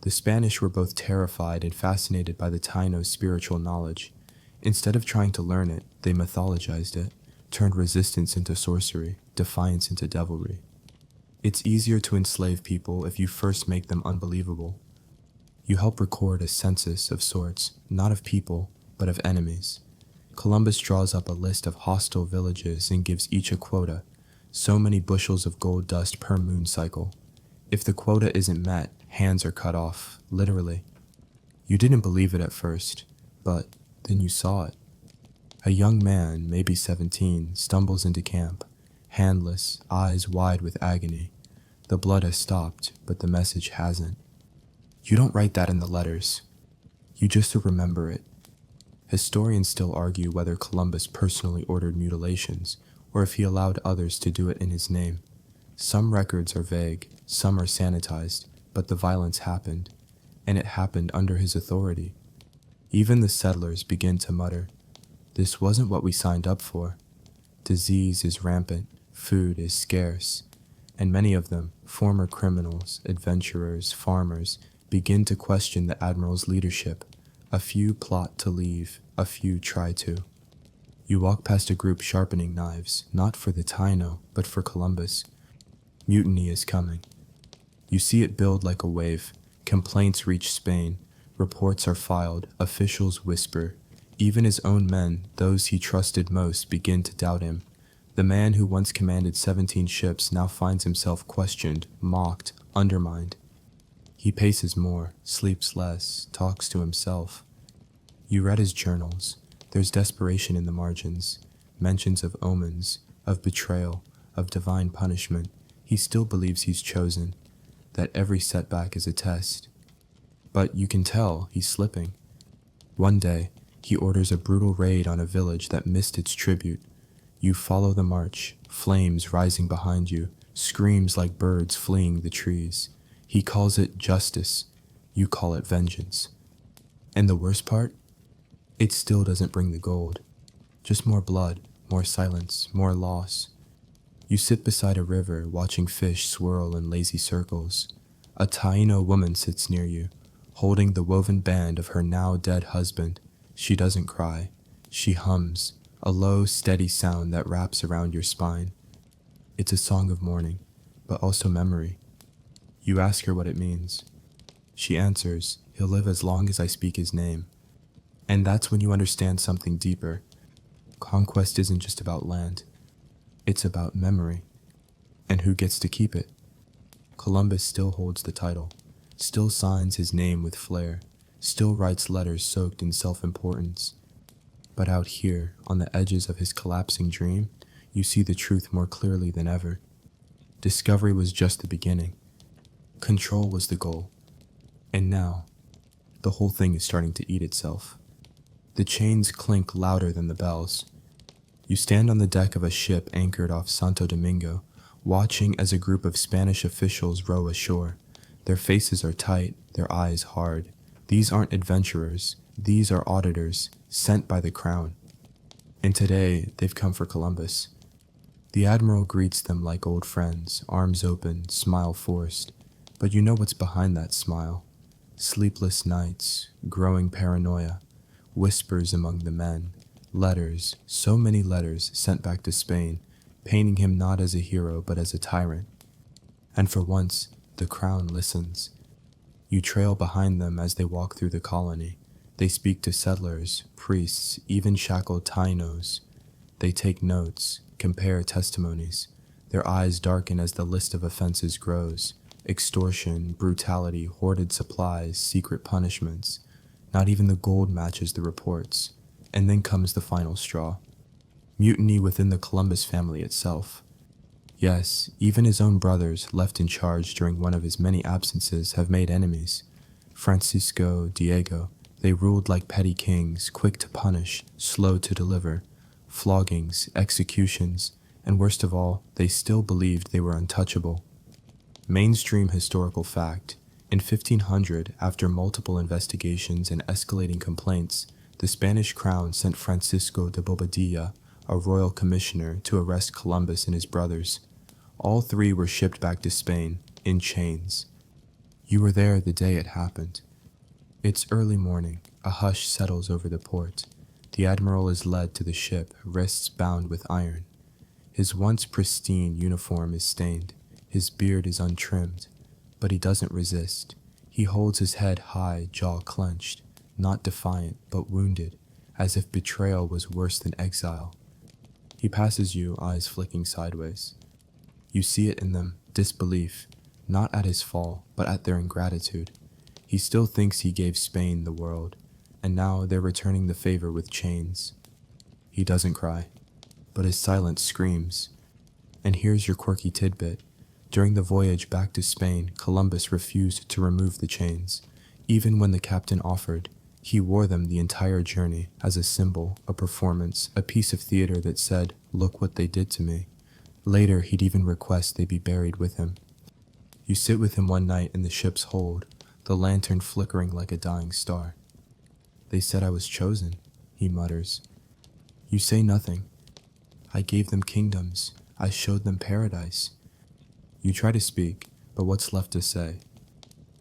The Spanish were both terrified and fascinated by the Taino's spiritual knowledge. Instead of trying to learn it, they mythologized it, turned resistance into sorcery, defiance into devilry. It's easier to enslave people if you first make them unbelievable. You help record a census of sorts, not of people, but of enemies. Columbus draws up a list of hostile villages and gives each a quota, so many bushels of gold dust per moon cycle. If the quota isn't met, hands are cut off, literally. You didn't believe it at first, but then you saw it. A young man, maybe 17, stumbles into camp, handless, eyes wide with agony. The blood has stopped, but the message hasn't. You don't write that in the letters. You just remember it. Historians still argue whether Columbus personally ordered mutilations, or if he allowed others to do it in his name. Some records are vague, some are sanitized, but the violence happened, and it happened under his authority. Even the settlers begin to mutter, "This wasn't what we signed up for." Disease is rampant, food is scarce, and many of them, former criminals, adventurers, farmers, begin to question the admiral's leadership. A few plot to leave, a few try to. You walk past a group sharpening knives, not for the Taino, but for Columbus. Mutiny is coming. You see it build like a wave. Complaints reach Spain. Reports are filed. Officials whisper. Even his own men, those he trusted most, begin to doubt him. The man who once commanded 17 ships now finds himself questioned, mocked, undermined. He paces more, sleeps less, talks to himself. You read his journals. There's desperation in the margins, mentions of omens, of betrayal, of divine punishment. He still believes he's chosen, that every setback is a test. But you can tell he's slipping. One day, he orders a brutal raid on a village that missed its tribute. You follow the march, flames rising behind you, screams like birds fleeing the trees. He calls it justice. You call it vengeance. And the worst part? It still doesn't bring the gold. Just more blood, more silence, more loss. You sit beside a river, watching fish swirl in lazy circles. A Taino woman sits near you, holding the woven band of her now dead husband. She doesn't cry. She hums, a low, steady sound that wraps around your spine. It's a song of mourning, but also memory. You ask her what it means. She answers, "He'll live as long as I speak his name." And that's when you understand something deeper. Conquest isn't just about land. It's about memory. And who gets to keep it? Columbus still holds the title, still signs his name with flair, still writes letters soaked in self-importance. But out here, on the edges of his collapsing dream, you see the truth more clearly than ever. Discovery was just the beginning. Control was the goal. And now, the whole thing is starting to eat itself. The chains clink louder than the bells. You stand on the deck of a ship anchored off Santo Domingo, watching as a group of Spanish officials row ashore. Their faces are tight, their eyes hard. These aren't adventurers. These are auditors, sent by the crown. And today, they've come for Columbus. The admiral greets them like old friends, arms open, smile forced. But you know what's behind that smile. Sleepless nights, growing paranoia, whispers among the men, letters, so many letters sent back to Spain, painting him not as a hero but as a tyrant. And for once, the crown listens. You trail behind them as they walk through the colony, They speak to settlers, priests, even shackled Tainos. They take notes, compare testimonies. Their eyes darken as the list of offenses grows. Extortion, brutality, hoarded supplies, secret punishments. Not even the gold matches the reports. And then comes the final straw. Mutiny within the Columbus family itself. Yes, even his own brothers, left in charge during one of his many absences, have made enemies. Francisco, Diego, they ruled like petty kings, quick to punish, slow to deliver. Floggings, executions, and worst of all, they still believed they were untouchable. Mainstream historical fact. In 1500, after multiple investigations and escalating complaints, the Spanish crown sent Francisco de Bobadilla, a royal commissioner, to arrest Columbus and his brothers. All three were shipped back to Spain, in chains. You were there the day it happened. It's early morning. A hush settles over the port. The admiral is led to the ship, wrists bound with iron. His once pristine uniform is stained. His beard is untrimmed. But he doesn't resist. He holds his head high, jaw clenched, not defiant, but wounded, as if betrayal was worse than exile. He passes you, eyes flicking sideways. You see it in them, disbelief, not at his fall, but at their ingratitude. He still thinks he gave Spain the world, and now they're returning the favor with chains. He doesn't cry, but his silence screams. And here's your quirky tidbit. During the voyage back to Spain, Columbus refused to remove the chains. Even when the captain offered, he wore them the entire journey as a symbol, a performance, a piece of theater that said, "Look what they did to me." Later, he'd even request they be buried with him. You sit with him one night in the ship's hold, the lantern flickering like a dying star. "They said I was chosen," he mutters. You say nothing. "I gave them kingdoms. I showed them paradise." You try to speak, but what's left to say?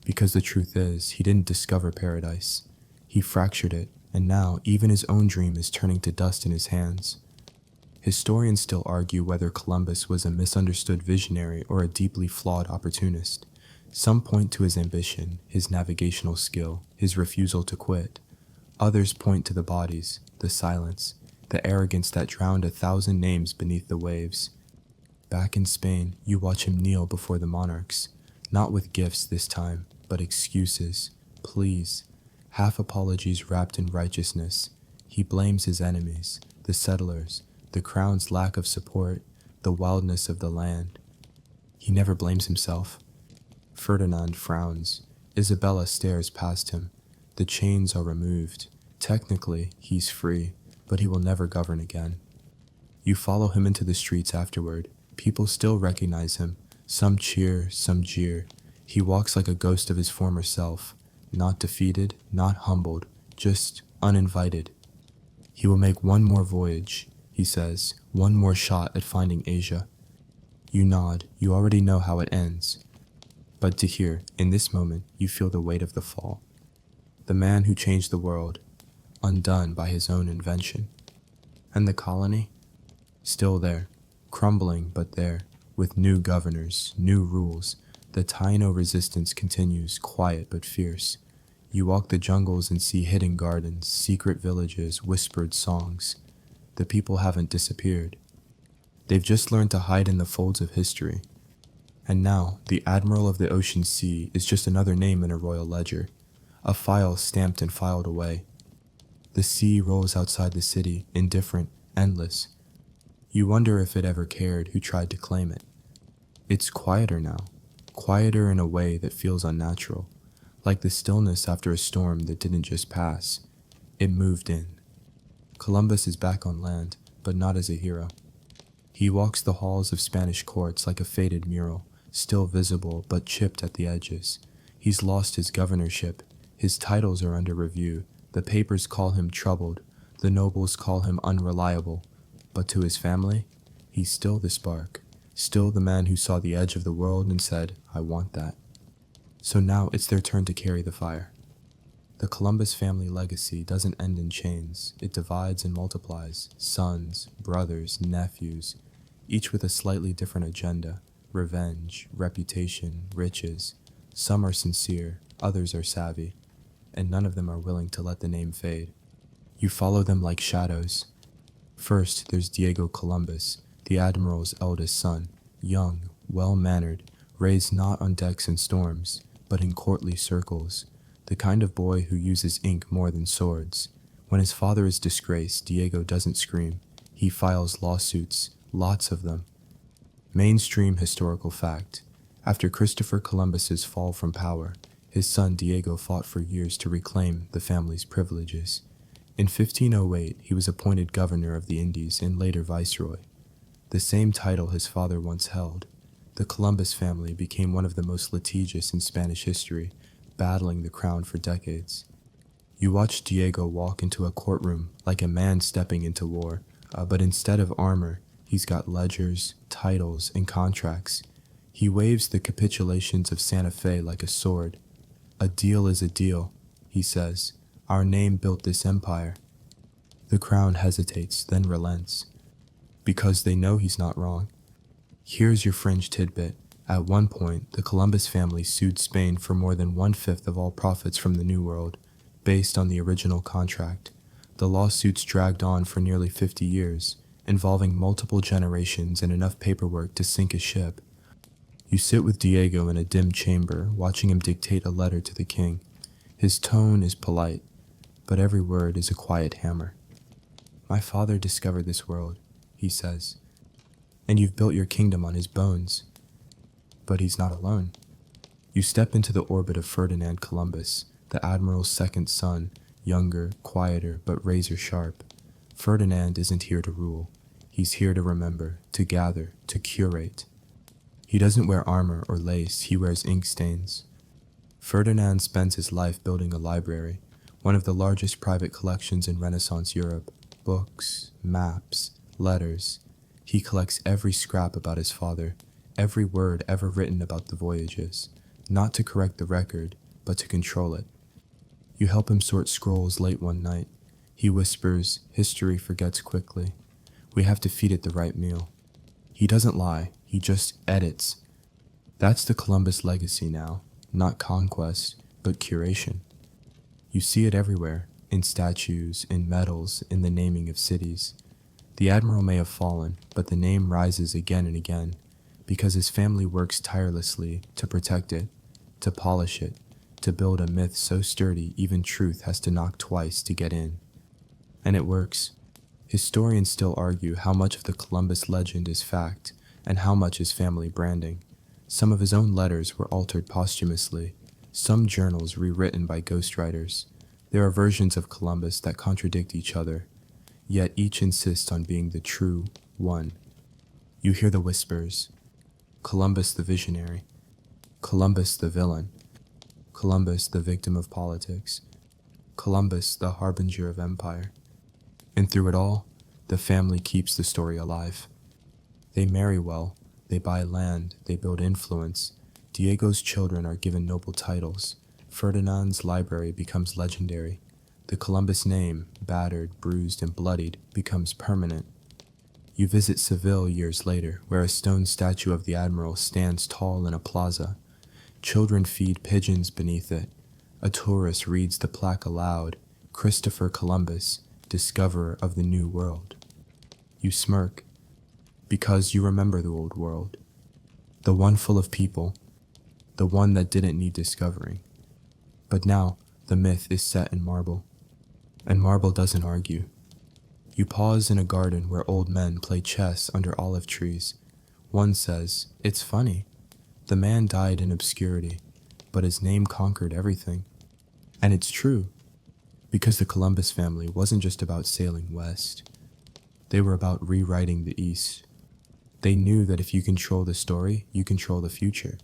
Because the truth is, he didn't discover paradise. He fractured it, and now even his own dream is turning to dust in his hands. Historians still argue whether Columbus was a misunderstood visionary or a deeply flawed opportunist. Some point to his ambition, his navigational skill, his refusal to quit. Others point to the bodies, the silence, the arrogance that drowned 1,000 names beneath the waves. Back in Spain, you watch him kneel before the monarchs, not with gifts this time, but excuses, pleas, half apologies wrapped in righteousness. He blames his enemies, the settlers, the crown's lack of support, the wildness of the land. He never blames himself. Ferdinand frowns. Isabella stares past him. The chains are removed. Technically, he's free, but he will never govern again. You follow him into the streets afterward. People still recognize him. Some cheer, some jeer. He walks like a ghost of his former self. Not defeated, not humbled, just uninvited. He will make one more voyage, he says, one more shot at finding Asia. You nod. You already know how it ends. But to hear, in this moment, you feel the weight of the fall. The man who changed the world, undone by his own invention. And the colony? Still there, crumbling but there, with new governors, new rules. The Taino resistance continues, quiet but fierce. You walk the jungles and see hidden gardens, secret villages, whispered songs. The people haven't disappeared. They've just learned to hide in the folds of history. And now, the Admiral of the Ocean Sea is just another name in a royal ledger, a file stamped and filed away. The sea rolls outside the city, indifferent, endless. You wonder if it ever cared who tried to claim it. It's quieter now, quieter in a way that feels unnatural, like the stillness after a storm that didn't just pass. It moved in. Columbus is back on land, but not as a hero. He walks the halls of Spanish courts like a faded mural, still visible but chipped at the edges. He's lost his governorship. His titles are under review. The papers call him troubled. The nobles call him unreliable. But to his family, he's still the spark, still the man who saw the edge of the world and said, "I want that." So now it's their turn to carry the fire. The Columbus family legacy doesn't end in chains. It divides and multiplies. Sons, brothers, nephews, each with a slightly different agenda. Revenge, reputation, riches. Some are sincere, others are savvy. and none of them are willing to let the name fade. You follow them like shadows. First, there's Diego Columbus, the admiral's eldest son, young, well-mannered, raised not on decks and storms, but in courtly circles, the kind of boy who uses ink more than swords. When his father is disgraced, Diego doesn't scream. He files lawsuits, lots of them. Mainstream historical fact. After Christopher Columbus's fall from power, his son Diego fought for years to reclaim the family's privileges. In 1508, he was appointed governor of the Indies and later viceroy, the same title his father once held. The Columbus family became one of the most litigious in Spanish history, battling the crown for decades. You watch Diego walk into a courtroom like a man stepping into war, but instead of armor, he's got ledgers, titles, and contracts. He waves the capitulations of Santa Fe like a sword. "A deal is a deal," he says. "Our name built this empire." The crown hesitates, then relents, because they know he's not wrong. Here's your fringe tidbit. At one point, the Columbus family sued Spain for more than 1/5 of all profits from the New World, based on the original contract. The lawsuits dragged on for nearly 50 years, involving multiple generations and enough paperwork to sink a ship. You sit with Diego in a dim chamber, watching him dictate a letter to the king. His tone is polite, but every word is a quiet hammer. "My father discovered this world," he says, "and you've built your kingdom on his bones." But he's not alone. You step into the orbit of Ferdinand Columbus, the admiral's second son, younger, quieter, but razor sharp. Ferdinand isn't here to rule. He's here to remember, to gather, to curate. He doesn't wear armor or lace, he wears ink stains. Ferdinand spends his life building a library, one of the largest private collections in Renaissance Europe. Books, maps, letters. He collects every scrap about his father, every word ever written about the voyages, not to correct the record, but to control it. You help him sort scrolls late one night. He whispers, "History forgets quickly. We have to feed it the right meal." He doesn't lie, he just edits. That's the Columbus legacy now, not conquest, but curation. You see it everywhere, in statues, in medals, in the naming of cities. The admiral may have fallen, but the name rises again and again, because his family works tirelessly to protect it, to polish it, to build a myth so sturdy even truth has to knock twice to get in. And it works. Historians still argue how much of the Columbus legend is fact, and how much is family branding. Some of his own letters were altered posthumously, some journals rewritten by ghostwriters. There are versions of Columbus that contradict each other, yet each insists on being the true one. You hear the whispers. Columbus the visionary. Columbus the villain. Columbus the victim of politics. Columbus the harbinger of empire. And through it all, the family keeps the story alive. They marry well, they buy land, they build influence. Diego's children are given noble titles. Ferdinand's library becomes legendary. The Columbus name, battered, bruised, and bloodied, becomes permanent. You visit Seville years later, where a stone statue of the admiral stands tall in a plaza. Children feed pigeons beneath it. A tourist reads the plaque aloud, "Christopher Columbus, discoverer of the New World." You smirk, because you remember the old world, the one full of people, the one that didn't need discovering. But now, the myth is set in marble, and marble doesn't argue. You pause in a garden where old men play chess under olive trees. One says, "It's funny. The man died in obscurity, but his name conquered everything." And it's true, because the Columbus family wasn't just about sailing west. They were about rewriting the East. They knew that if you control the story, you control the future.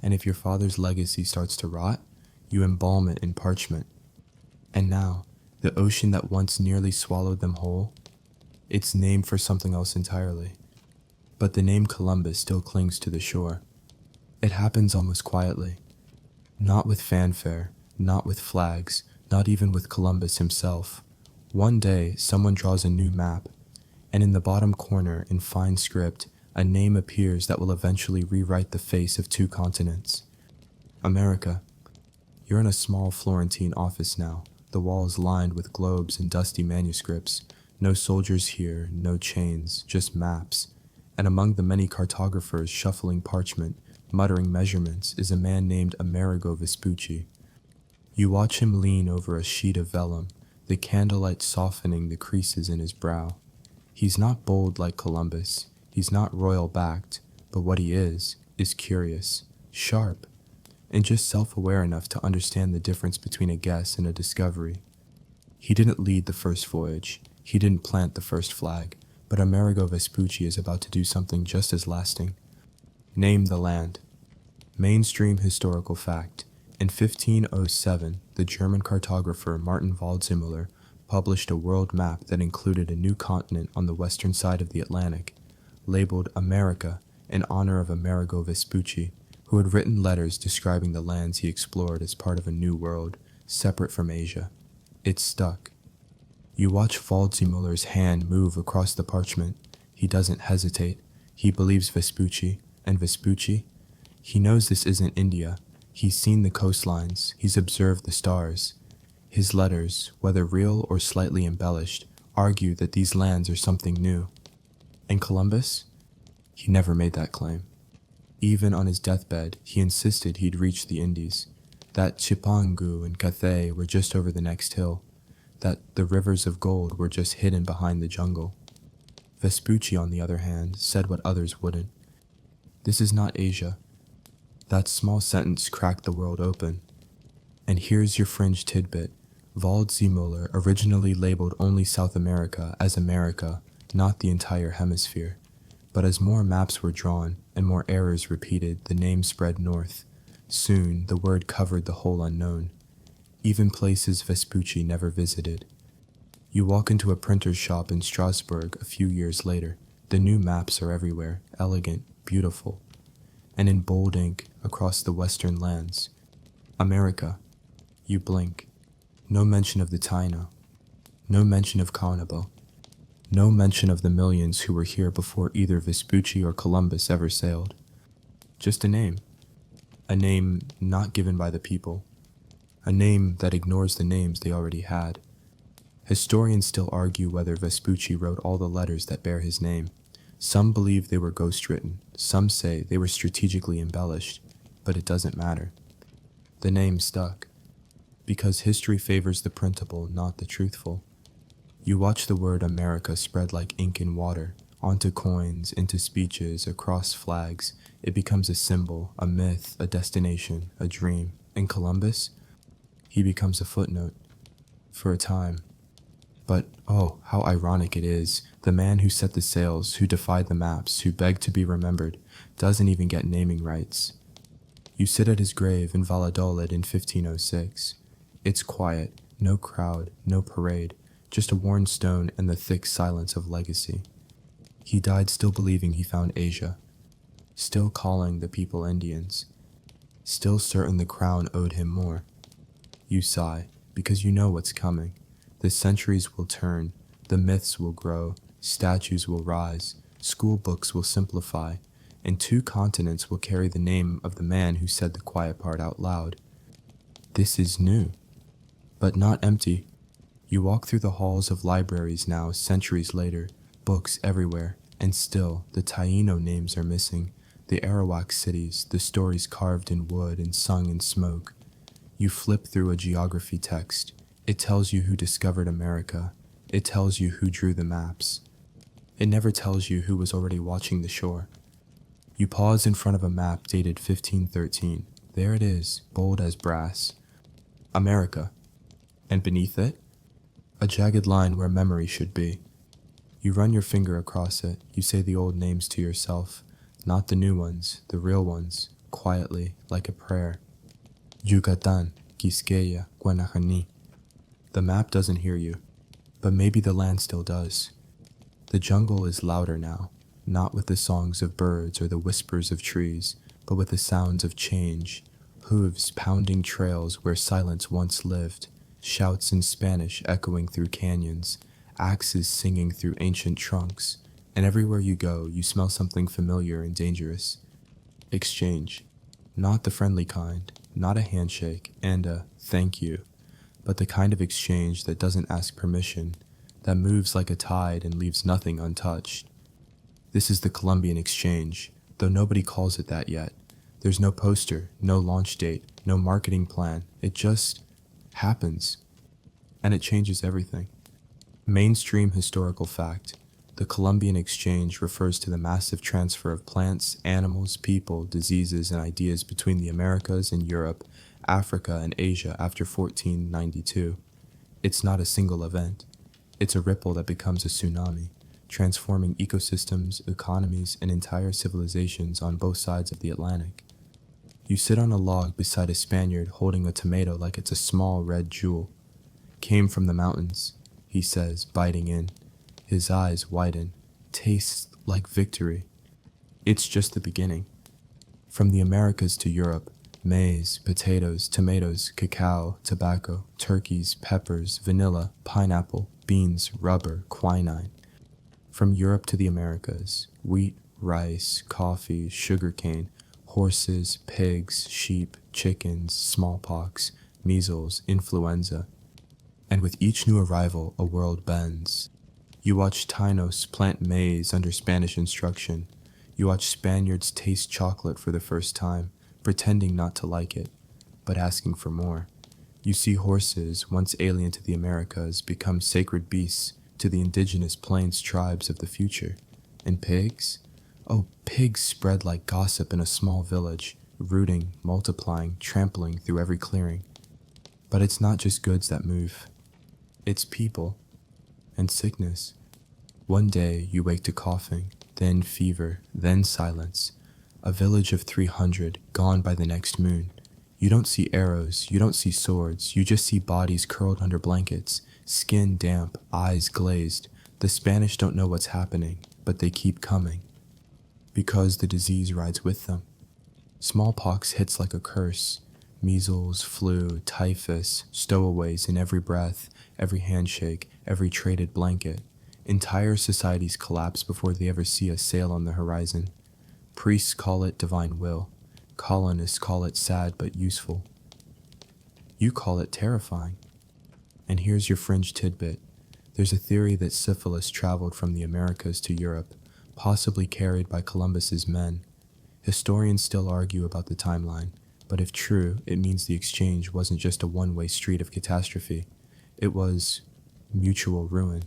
And if your father's legacy starts to rot, you embalm it in parchment. And now, the ocean that once nearly swallowed them whole, it's named for something else entirely. But the name Columbus still clings to the shore. It happens almost quietly. Not with fanfare, not with flags, not even with Columbus himself. One day, someone draws a new map, and in the bottom corner, in fine script, a name appears that will eventually rewrite the face of 2 continents. America. You're in a small Florentine office now, the walls lined with globes and dusty manuscripts. No soldiers here, no chains, just maps. And among the many cartographers shuffling parchment, muttering measurements, is a man named Amerigo Vespucci. You watch him lean over a sheet of vellum, the candlelight softening the creases in his brow. He's not bold like Columbus, he's not royal-backed, but what he is curious, sharp, and just self-aware enough to understand the difference between a guess and a discovery. He didn't lead the first voyage, he didn't plant the first flag, but Amerigo Vespucci is about to do something just as lasting. Name the land. Mainstream historical fact. In 1507, the German cartographer Martin Waldseemüller published a world map that included a new continent on the western side of the Atlantic, labeled America in honor of Amerigo Vespucci, who had written letters describing the lands he explored as part of a new world, separate from Asia. It stuck. You watch Waldseemüller's hand move across the parchment. He doesn't hesitate. He believes Vespucci, and Vespucci? He knows this isn't India. He's seen the coastlines. He's observed the stars. His letters, whether real or slightly embellished, argue that these lands are something new. And Columbus? He never made that claim. Even on his deathbed, he insisted he'd reached the Indies, that Chipangu and Cathay were just over the next hill, that the rivers of gold were just hidden behind the jungle. Vespucci, on the other hand, said what others wouldn't. This is not Asia. That small sentence cracked the world open. And here's your fringe tidbit. Waldseemüller originally labeled only South America as America, not the entire hemisphere. But as more maps were drawn and more errors repeated, the name spread north. Soon, the word covered the whole unknown, even places Vespucci never visited. You walk into a printer's shop in Strasbourg a few years later. The new maps are everywhere, elegant, beautiful, and in bold ink across the western lands. America. You blink. No mention of the Taino. No mention of Kaunabo. No mention of the millions who were here before either Vespucci or Columbus ever sailed. Just a name. A name not given by the people. A name that ignores the names they already had. Historians still argue whether Vespucci wrote all the letters that bear his name. Some believe they were ghostwritten. Some say they were strategically embellished. But it doesn't matter. The name stuck. Because history favors the printable, not the truthful. You watch the word America spread like ink in water, onto coins, into speeches, across flags. It becomes a symbol, a myth, a destination, a dream. And Columbus? He becomes a footnote. For a time. But, oh, how ironic it is. The man who set the sails, who defied the maps, who begged to be remembered, doesn't even get naming rights. You sit at his grave in Valladolid in 1506. It's quiet, no crowd, no parade, just a worn stone and the thick silence of legacy. He died still believing he found Asia, still calling the people Indians, still certain the crown owed him more. You sigh, because you know what's coming. The centuries will turn, the myths will grow, statues will rise, school books will simplify, and 2 continents will carry the name of the man who said the quiet part out loud. This is new, but not empty. You walk through the halls of libraries now, centuries later, books everywhere, and still the Taino names are missing, the Arawak cities, the stories carved in wood and sung in smoke. You flip through a geography text. It tells you who discovered America. It tells you who drew the maps. It never tells you who was already watching the shore. You pause in front of a map dated 1513. There it is, bold as brass. America. And beneath it, a jagged line where memory should be. You run your finger across it. You say the old names to yourself, not the new ones, the real ones, quietly, like a prayer. Yucatan, Quisqueya, Guanahani. The map doesn't hear you, but maybe the land still does. The jungle is louder now, not with the songs of birds or the whispers of trees, but with the sounds of change, hooves pounding trails where silence once lived, shouts in Spanish echoing through canyons, axes singing through ancient trunks, and everywhere you go, you smell something familiar and dangerous. Exchange. Not the friendly kind, not a handshake and a thank you, but the kind of exchange that doesn't ask permission, that moves like a tide and leaves nothing untouched. This is the Colombian Exchange, though nobody calls it that yet. There's no poster, no launch date, no marketing plan. It just happens. And it changes everything. Mainstream historical fact. The Columbian Exchange refers to the massive transfer of plants, animals, people, diseases, and ideas between the Americas and Europe, Africa, and Asia after 1492. It's not a single event. It's a ripple that becomes a tsunami, transforming ecosystems, economies, and entire civilizations on both sides of the Atlantic. You sit on a log beside a Spaniard holding a tomato like it's a small red jewel. Came from the mountains, he says, biting in. His eyes widen. Tastes like victory. It's just the beginning. From the Americas to Europe, maize, potatoes, tomatoes, cacao, tobacco, turkeys, peppers, vanilla, pineapple, beans, rubber, quinine. From Europe to the Americas, wheat, rice, coffee, sugarcane, horses, pigs, sheep, chickens, smallpox, measles, influenza. And with each new arrival, a world bends. You watch Tainos plant maize under Spanish instruction. You watch Spaniards taste chocolate for the first time, pretending not to like it, but asking for more. You see horses, once alien to the Americas, become sacred beasts to the indigenous plains tribes of the future. And pigs? Oh, pigs spread like gossip in a small village, rooting, multiplying, trampling through every clearing. But it's not just goods that move. It's people. And sickness. One day you wake to coughing, then fever, then silence. A village of 300 gone by the next moon. You don't see arrows, you don't see swords, you just see bodies curled under blankets, skin damp, eyes glazed. The Spanish don't know what's happening, but they keep coming. Because the disease rides with them. Smallpox hits like a curse. Measles, flu, typhus, stowaways in every breath, every handshake, every traded blanket. Entire societies collapse before they ever see a sail on the horizon. Priests call it divine will. Colonists call it sad but useful. You call it terrifying. And here's your fringe tidbit. There's a theory that syphilis traveled from the Americas to Europe, possibly carried by Columbus's men. Historians still argue about the timeline, but if true, it means the exchange wasn't just a one-way street of catastrophe. It was mutual ruin.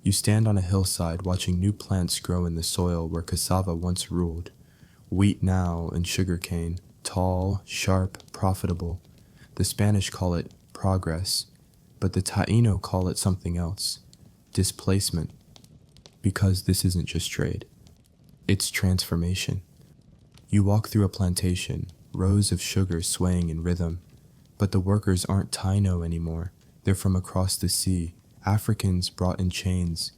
You stand on a hillside watching new plants grow in the soil where cassava once ruled. Wheat now and sugarcane, tall, sharp, profitable. The Spanish call it progress, but the Taino call it something else. Displacement. Because this isn't just trade. It's transformation. You walk through a plantation, rows of sugar swaying in rhythm, but the workers aren't Taino anymore. They're from across the sea, Africans brought in chains.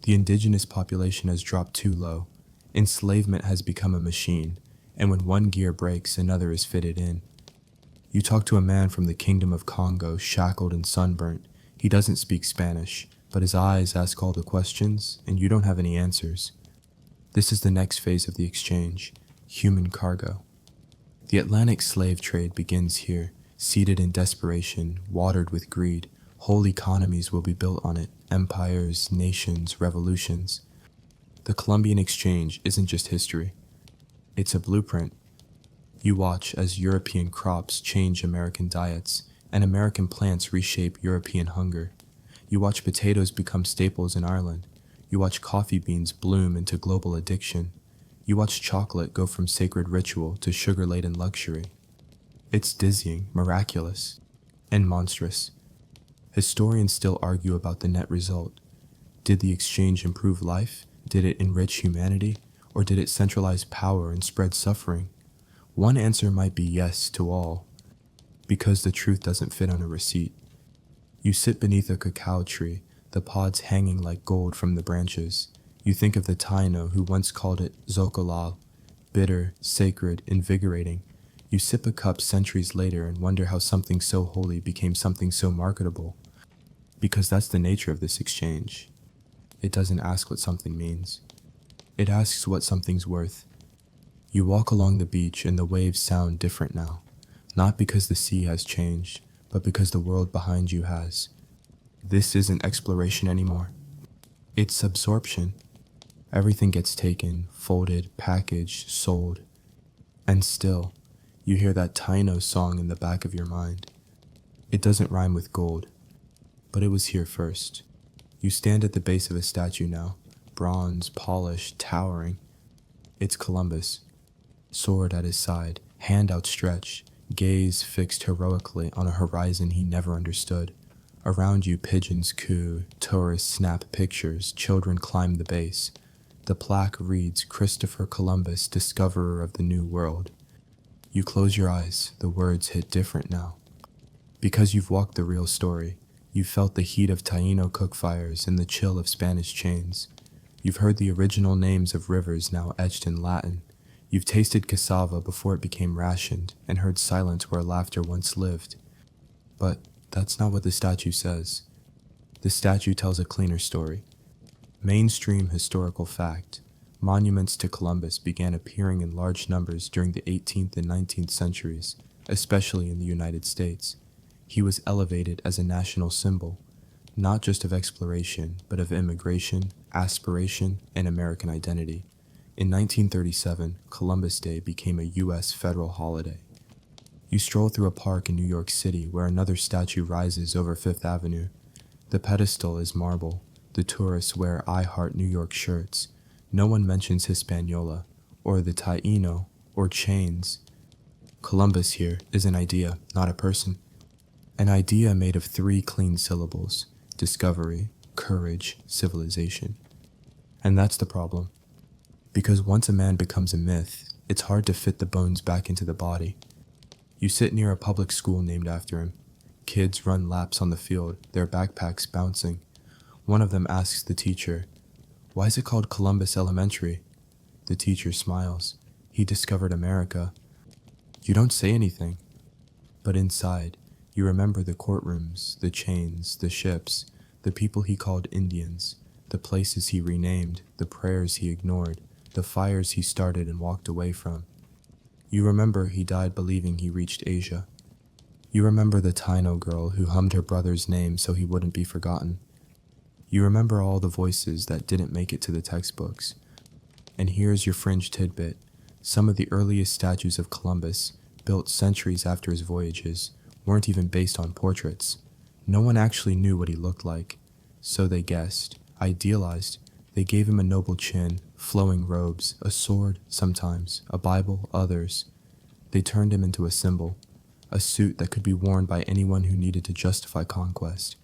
The indigenous population has dropped too low. Enslavement has become a machine, and when one gear breaks, another is fitted in. You talk to a man from the Kingdom of Congo, shackled and sunburnt. He doesn't speak Spanish, but his eyes ask all the questions, and you don't have any answers. This is the next phase of the exchange, human cargo. The Atlantic slave trade begins here, seated in desperation, watered with greed. Whole economies will be built on it, empires, nations, revolutions. The Columbian Exchange isn't just history. It's a blueprint. You watch as European crops change American diets, and American plants reshape European hunger. You watch potatoes become staples in Ireland. You watch coffee beans bloom into global addiction. You watch chocolate go from sacred ritual to sugar-laden luxury. It's dizzying, miraculous, and monstrous. Historians still argue about the net result. Did the exchange improve life? Did it enrich humanity? Or did it centralize power and spread suffering? One answer might be yes to all, because the truth doesn't fit on a receipt. You sit beneath a cacao tree, the pods hanging like gold from the branches. You think of the Taino who once called it zocolal, bitter, sacred, invigorating. You sip a cup centuries later and wonder how something so holy became something so marketable. Because that's the nature of this exchange. It doesn't ask what something means. It asks what something's worth. You walk along the beach and the waves sound different now. Not because the sea has changed, but because the world behind you has. This isn't exploration anymore. It's absorption. Everything gets taken, folded, packaged, sold. And still, you hear that Taino song in the back of your mind. It doesn't rhyme with gold, but it was here first. You stand at the base of a statue now, bronze, polished, towering. It's Columbus, sword at his side, hand outstretched, gaze fixed heroically on a horizon he never understood. Around you, pigeons coo, tourists snap pictures, children climb the base. The plaque reads, Christopher Columbus, discoverer of the New World. You close your eyes, the words hit different now. Because you've walked the real story, you've felt the heat of Taino cook fires and the chill of Spanish chains. You've heard the original names of rivers now etched in Latin. You've tasted cassava before it became rationed and heard silence where laughter once lived. But that's not what the statue says. The statue tells a cleaner story. Mainstream historical fact. Monuments to Columbus began appearing in large numbers during the 18th and 19th centuries, especially in the United States. He was elevated as a national symbol, not just of exploration, but of immigration, aspiration, and American identity. In 1937, Columbus Day became a U.S. federal holiday. You stroll through a park in New York City where another statue rises over Fifth Avenue. The pedestal is marble. The tourists wear I Heart New York shirts. No one mentions Hispaniola, or the Taino, or chains. Columbus here is an idea, not a person. An idea made of 3 clean syllables: discovery, courage, civilization. And that's the problem. Because once a man becomes a myth, it's hard to fit the bones back into the body. You sit near a public school named after him. Kids run laps on the field, their backpacks bouncing. One of them asks the teacher, "Why is it called Columbus Elementary?" The teacher smiles. "He discovered America." You don't say anything. But inside, you remember the courtrooms, the chains, the ships, the people he called Indians, the places he renamed, the prayers he ignored, the fires he started and walked away from. You remember he died believing he reached Asia. You remember the Taino girl who hummed her brother's name so he wouldn't be forgotten. You remember all the voices that didn't make it to the textbooks. And here's your fringe tidbit. Some of the earliest statues of Columbus, built centuries after his voyages, weren't even based on portraits. No one actually knew what he looked like. So they guessed, idealized. They gave him a noble chin, flowing robes, a sword sometimes, a Bible others. They turned him into a symbol, a suit that could be worn by anyone who needed to justify conquest.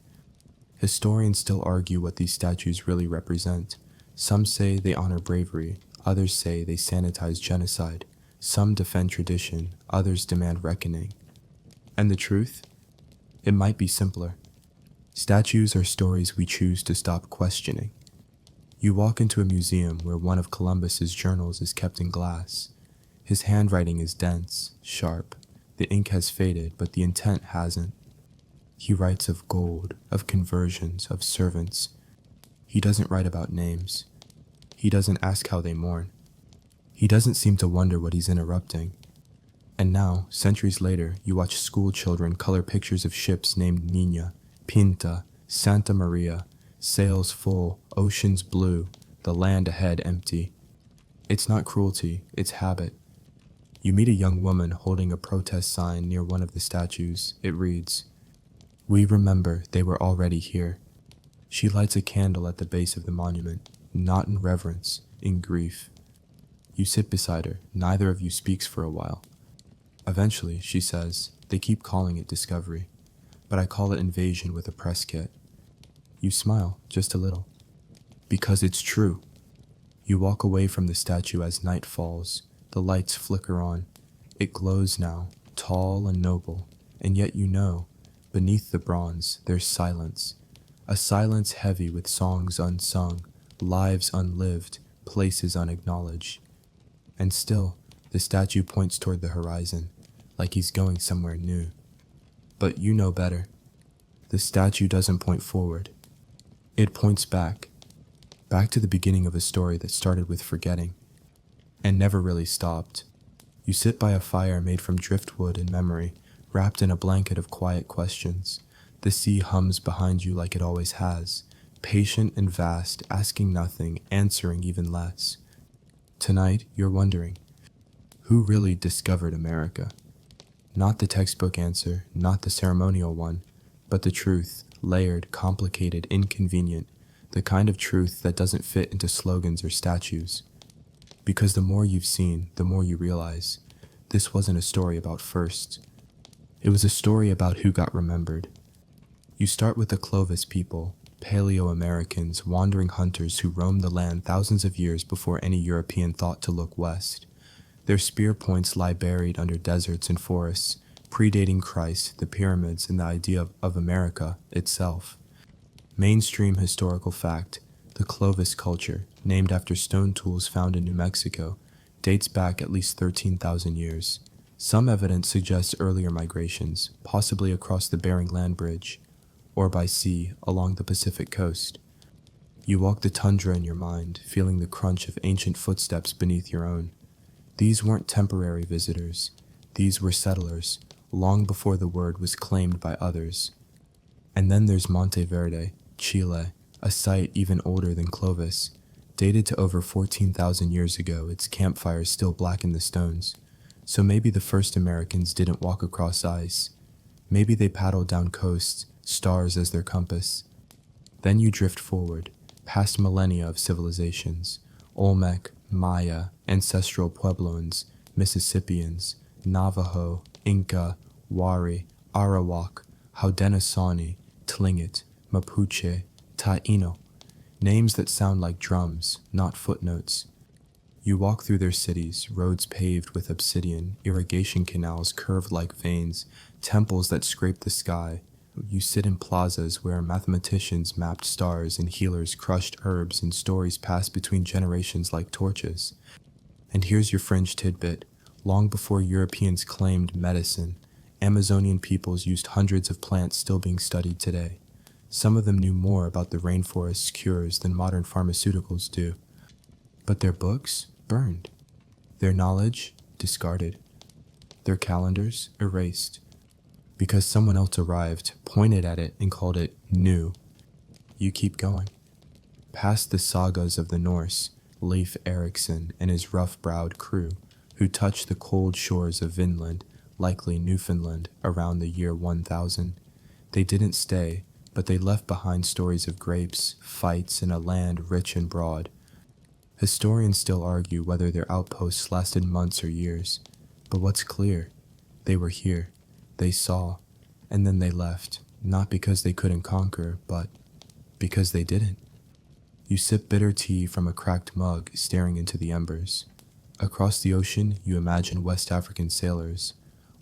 Historians still argue what these statues really represent. Some say they honor bravery, others say they sanitize genocide. Some defend tradition, others demand reckoning. And the truth? It might be simpler. Statues are stories we choose to stop questioning. You walk into a museum where one of Columbus's journals is kept in glass. His handwriting is dense, sharp. The ink has faded, but the intent hasn't. He writes of gold, of conversions, of servants. He doesn't write about names. He doesn't ask how they mourn. He doesn't seem to wonder what he's interrupting. And now, centuries later, you watch school children color pictures of ships named Nina, Pinta, Santa Maria, sails full, oceans blue, the land ahead empty. It's not cruelty, it's habit. You meet a young woman holding a protest sign near one of the statues. It reads, "We remember they were already here." She lights a candle at the base of the monument, not in reverence, in grief. You sit beside her, neither of you speaks for a while. Eventually, she says, "They keep calling it discovery, but I call it invasion with a press kit." You smile, just a little. Because it's true. You walk away from the statue as night falls. The lights flicker on. It glows now, tall and noble, and yet you know, beneath the bronze, there's silence. A silence heavy with songs unsung, lives unlived, places unacknowledged. And still, the statue points toward the horizon, like he's going somewhere new. But you know better. The statue doesn't point forward. It points back to the beginning of a story that started with forgetting, and never really stopped. You sit by a fire made from driftwood and memory, wrapped in a blanket of quiet questions. The sea hums behind you like it always has, patient and vast, asking nothing, answering even less. Tonight, you're wondering, who really discovered America? Not the textbook answer, not the ceremonial one, but the truth, layered, complicated, inconvenient, the kind of truth that doesn't fit into slogans or statues. Because the more you've seen, the more you realize, this wasn't a story about firsts. It was a story about who got remembered. You start with the Clovis people, Paleo-Americans, wandering hunters who roamed the land thousands of years before any European thought to look west. Their spear points lie buried under deserts and forests, predating Christ, the pyramids, and the idea of America itself. Mainstream historical fact, the Clovis culture, named after stone tools found in New Mexico, dates back at least 13,000 years. Some evidence suggests earlier migrations, possibly across the Bering Land Bridge, or by sea along the Pacific coast. You walk the tundra in your mind, feeling the crunch of ancient footsteps beneath your own. These weren't temporary visitors. These were settlers, long before the word was claimed by others. And then there's Monte Verde, Chile, a site even older than Clovis. Dated to over 14,000 years ago, its campfires still blacken the stones. So maybe the first Americans didn't walk across ice. Maybe they paddled down coasts, stars as their compass. Then you drift forward, past millennia of civilizations, Olmec, Maya, ancestral Puebloans, Mississippians, Navajo, Inca, Wari, Arawak, Haudenosaunee, Tlingit, Mapuche, Taino, names that sound like drums, not footnotes. You walk through their cities, roads paved with obsidian, irrigation canals curved like veins, temples that scrape the sky. You sit in plazas where mathematicians mapped stars and healers crushed herbs, and stories pass between generations like torches. And here's your fringe tidbit. Long before Europeans claimed medicine, Amazonian peoples used hundreds of plants still being studied today. Some of them knew more about the rainforest's cures than modern pharmaceuticals do. But their books? Burned. Their knowledge? Discarded. Their calendars? Erased. Because someone else arrived, pointed at it, and called it new. You keep going. Past the sagas of the Norse, Leif Erikson and his rough-browed crew, who touched the cold shores of Vinland, likely Newfoundland, around the year 1000. They didn't stay, but they left behind stories of grapes, fights, and a land rich and broad. Historians still argue whether their outposts lasted months or years, but what's clear? They were here. They saw, and then they left, not because they couldn't conquer, but because they didn't. You sip bitter tea from a cracked mug, staring into the embers. Across the ocean, you imagine West African sailors,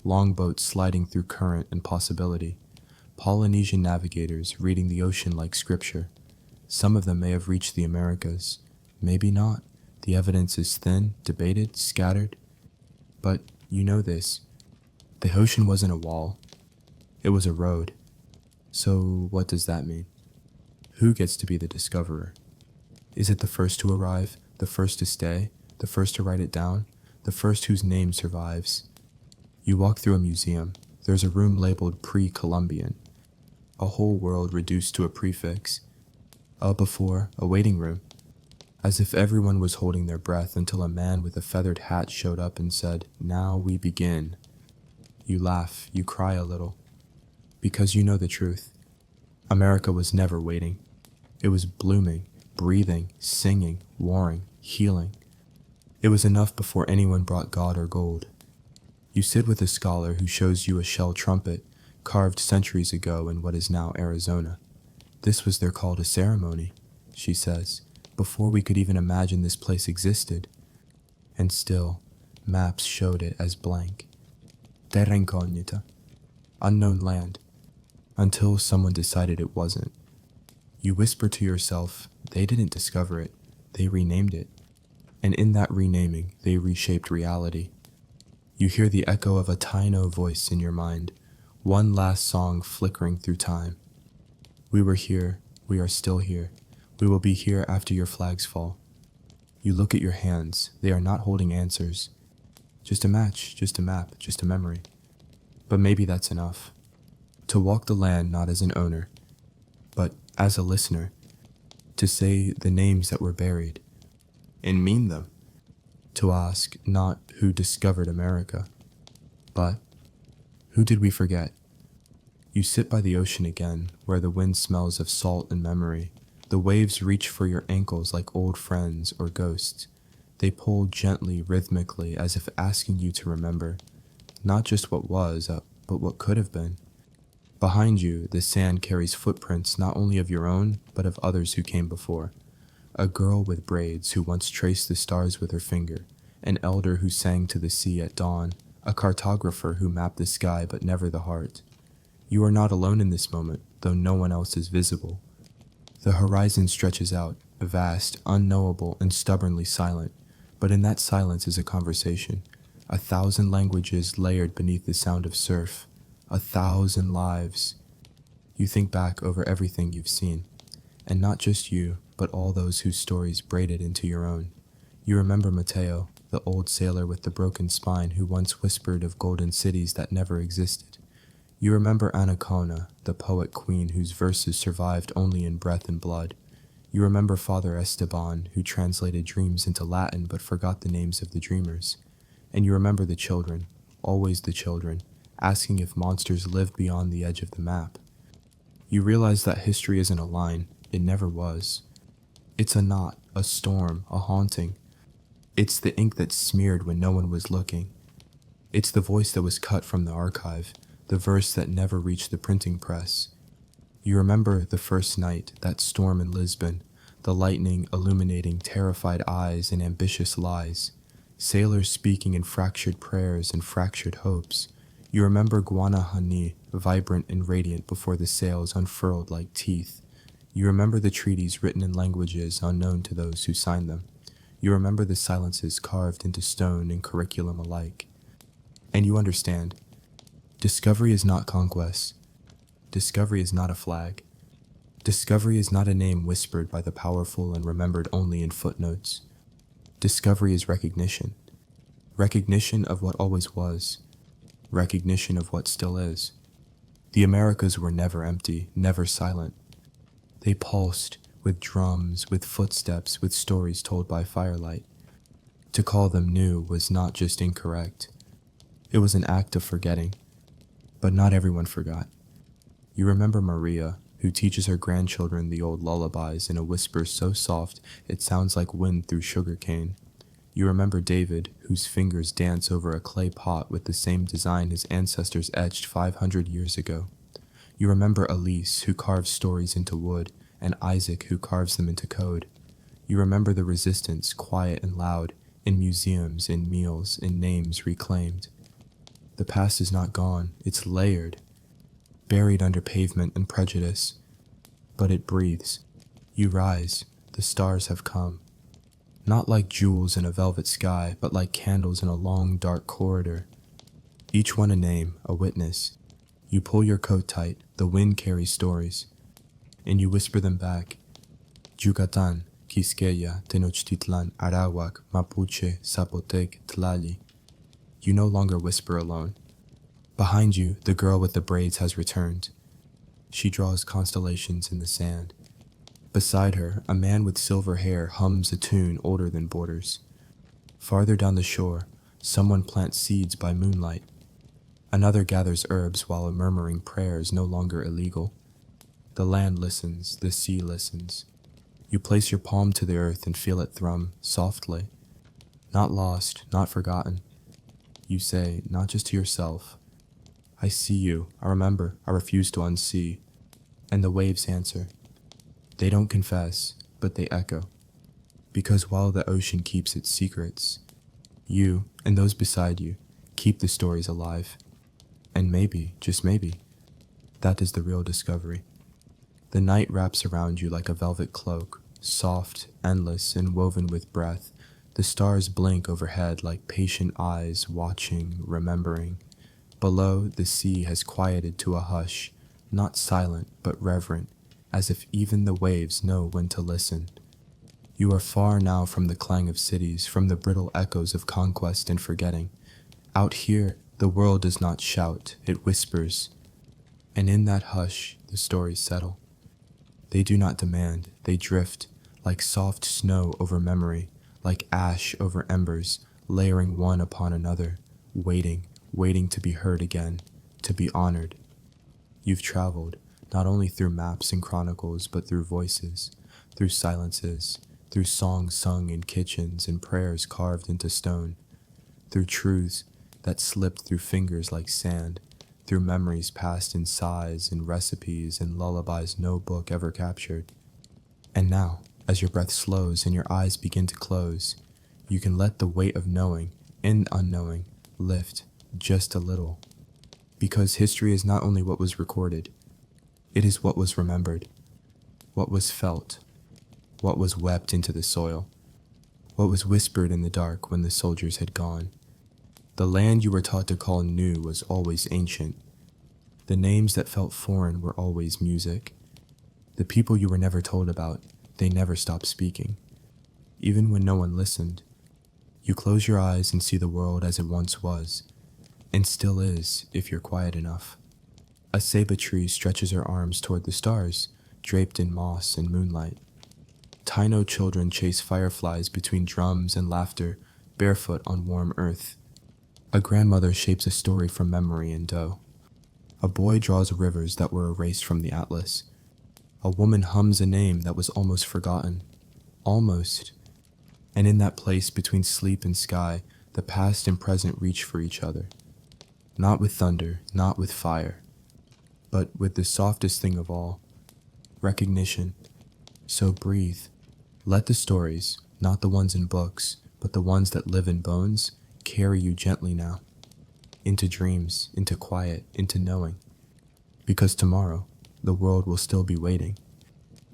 longboats sliding through current and possibility, Polynesian navigators reading the ocean like scripture. Some of them may have reached the Americas, maybe not. The evidence is thin, debated, scattered. But you know this. The ocean wasn't a wall. It was a road. So what does that mean? Who gets to be the discoverer? Is it the first to arrive, the first to stay, the first to write it down, the first whose name survives? You walk through a museum. There's a room labeled pre-Columbian. A whole world reduced to a prefix. A before, a waiting room. As if everyone was holding their breath until a man with a feathered hat showed up and said, "Now we begin." You laugh, you cry a little. Because you know the truth. America was never waiting. It was blooming, breathing, singing, warring, healing. It was enough before anyone brought God or gold. You sit with a scholar who shows you a shell trumpet carved centuries ago in what is now Arizona. This was their call to ceremony, she says, before we could even imagine this place existed. And still, maps showed it as blank. Terra incognita. Unknown land. Until someone decided it wasn't. You whisper to yourself, they didn't discover it, they renamed it. And in that renaming, they reshaped reality. You hear the echo of a Taino voice in your mind, one last song flickering through time. We were here, we are still here, we will be here after your flags fall. You look at your hands, they are not holding answers. Just a match, just a map, just a memory. But maybe that's enough. To walk the land not as an owner, but as a listener. To say the names that were buried, and mean them. To ask not who discovered America, but who did we forget? You sit by the ocean again, where the wind smells of salt and memory. The waves reach for your ankles like old friends or ghosts. They pull gently, rhythmically, as if asking you to remember, not just what was, but what could have been. Behind you, the sand carries footprints not only of your own, but of others who came before. A girl with braids who once traced the stars with her finger, an elder who sang to the sea at dawn, a cartographer who mapped the sky but never the heart. You are not alone in this moment, though no one else is visible. The horizon stretches out, vast, unknowable, and stubbornly silent, but in that silence is a conversation, 1,000 languages layered beneath the sound of surf, 1,000 lives. You think back over everything you've seen, and not just you, but all those whose stories braided into your own. You remember Mateo, the old sailor with the broken spine who once whispered of golden cities that never existed. You remember Anacona, the poet queen whose verses survived only in breath and blood. You remember Father Esteban, who translated dreams into Latin but forgot the names of the dreamers. And you remember the children, always the children, asking if monsters lived beyond the edge of the map. You realize that history isn't a line, it never was. It's a knot, a storm, a haunting. It's the ink that's smeared when no one was looking. It's the voice that was cut from the archive, the verse that never reached the printing press. You remember the first night, that storm in Lisbon, the lightning illuminating terrified eyes and ambitious lies, sailors speaking in fractured prayers and fractured hopes. You remember Guanahani, vibrant and radiant before the sails unfurled like teeth. You remember the treaties written in languages unknown to those who signed them. You remember the silences carved into stone and curriculum alike. And you understand. Discovery is not conquest. Discovery is not a flag. Discovery is not a name whispered by the powerful and remembered only in footnotes. Discovery is recognition. Recognition of what always was. Recognition of what still is. The Americas were never empty, never silent. They pulsed with drums, with footsteps, with stories told by firelight. To call them new was not just incorrect. It was an act of forgetting. But not everyone forgot. You remember Maria, who teaches her grandchildren the old lullabies in a whisper so soft it sounds like wind through sugar cane. You remember David, whose fingers dance over a clay pot with the same design his ancestors etched 500 years ago. You remember Elise, who carves stories into wood, and Isaac, who carves them into code. You remember the resistance, quiet and loud, in museums, in meals, in names reclaimed. The past is not gone, it's layered, buried under pavement and prejudice. But it breathes. You rise, the stars have come. Not like jewels in a velvet sky, but like candles in a long, dark corridor. Each one a name, a witness. You pull your coat tight, the wind carries stories, and you whisper them back. Yucatan, Quisqueya, Tenochtitlan, Arawak, Mapuche, Zapotec, Tlali. You no longer whisper alone. Behind you, the girl with the braids has returned. She draws constellations in the sand. Beside her, a man with silver hair hums a tune older than borders. Farther down the shore, someone plants seeds by moonlight. Another gathers herbs while a murmuring prayer is no longer illegal. The land listens, the sea listens. You place your palm to the earth and feel it thrum softly. Not lost, not forgotten. You say, not just to yourself, I see you, I remember, I refuse to unsee. And the waves answer. They don't confess, but they echo. Because while the ocean keeps its secrets, you, and those beside you, keep the stories alive. And maybe, just maybe, that is the real discovery. The night wraps around you like a velvet cloak, soft, endless, and woven with breath. The stars blink overhead like patient eyes watching, remembering. Below, the sea has quieted to a hush, not silent, but reverent, as if even the waves know when to listen. You are far now from the clang of cities, from the brittle echoes of conquest and forgetting. Out here, the world does not shout, it whispers. And in that hush, the stories settle. They do not demand, they drift, like soft snow over memory, like ash over embers, layering one upon another, waiting to be heard again, to be honored. You've traveled, not only through maps and chronicles, but through voices, through silences, through songs sung in kitchens and prayers carved into stone, through truths that slipped through fingers like sand, through memories passed in sighs and recipes and lullabies no book ever captured. And now, as your breath slows and your eyes begin to close, you can let the weight of knowing and unknowing lift just a little. Because history is not only what was recorded, it is what was remembered, what was felt, what was wept into the soil, what was whispered in the dark when the soldiers had gone. The land you were taught to call new was always ancient. The names that felt foreign were always music. The people you were never told about, they never stopped speaking. Even when no one listened, you close your eyes and see the world as it once was, and still is if you're quiet enough. A ceiba tree stretches her arms toward the stars, draped in moss and moonlight. Taino children chase fireflies between drums and laughter, barefoot on warm earth. A grandmother shapes a story from memory and dough. A boy draws rivers that were erased from the atlas. A woman hums a name that was almost forgotten. Almost. And in that place between sleep and sky, the past and present reach for each other. Not with thunder, not with fire, but with the softest thing of all, recognition. So breathe. Let the stories, not the ones in books, but the ones that live in bones, carry you gently now, into dreams, into quiet, into knowing. Because tomorrow, the world will still be waiting.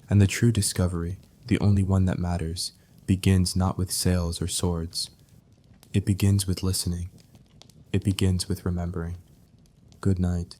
And the true discovery, the only one that matters, begins not with sails or swords. It begins with listening. It begins with remembering. Good night.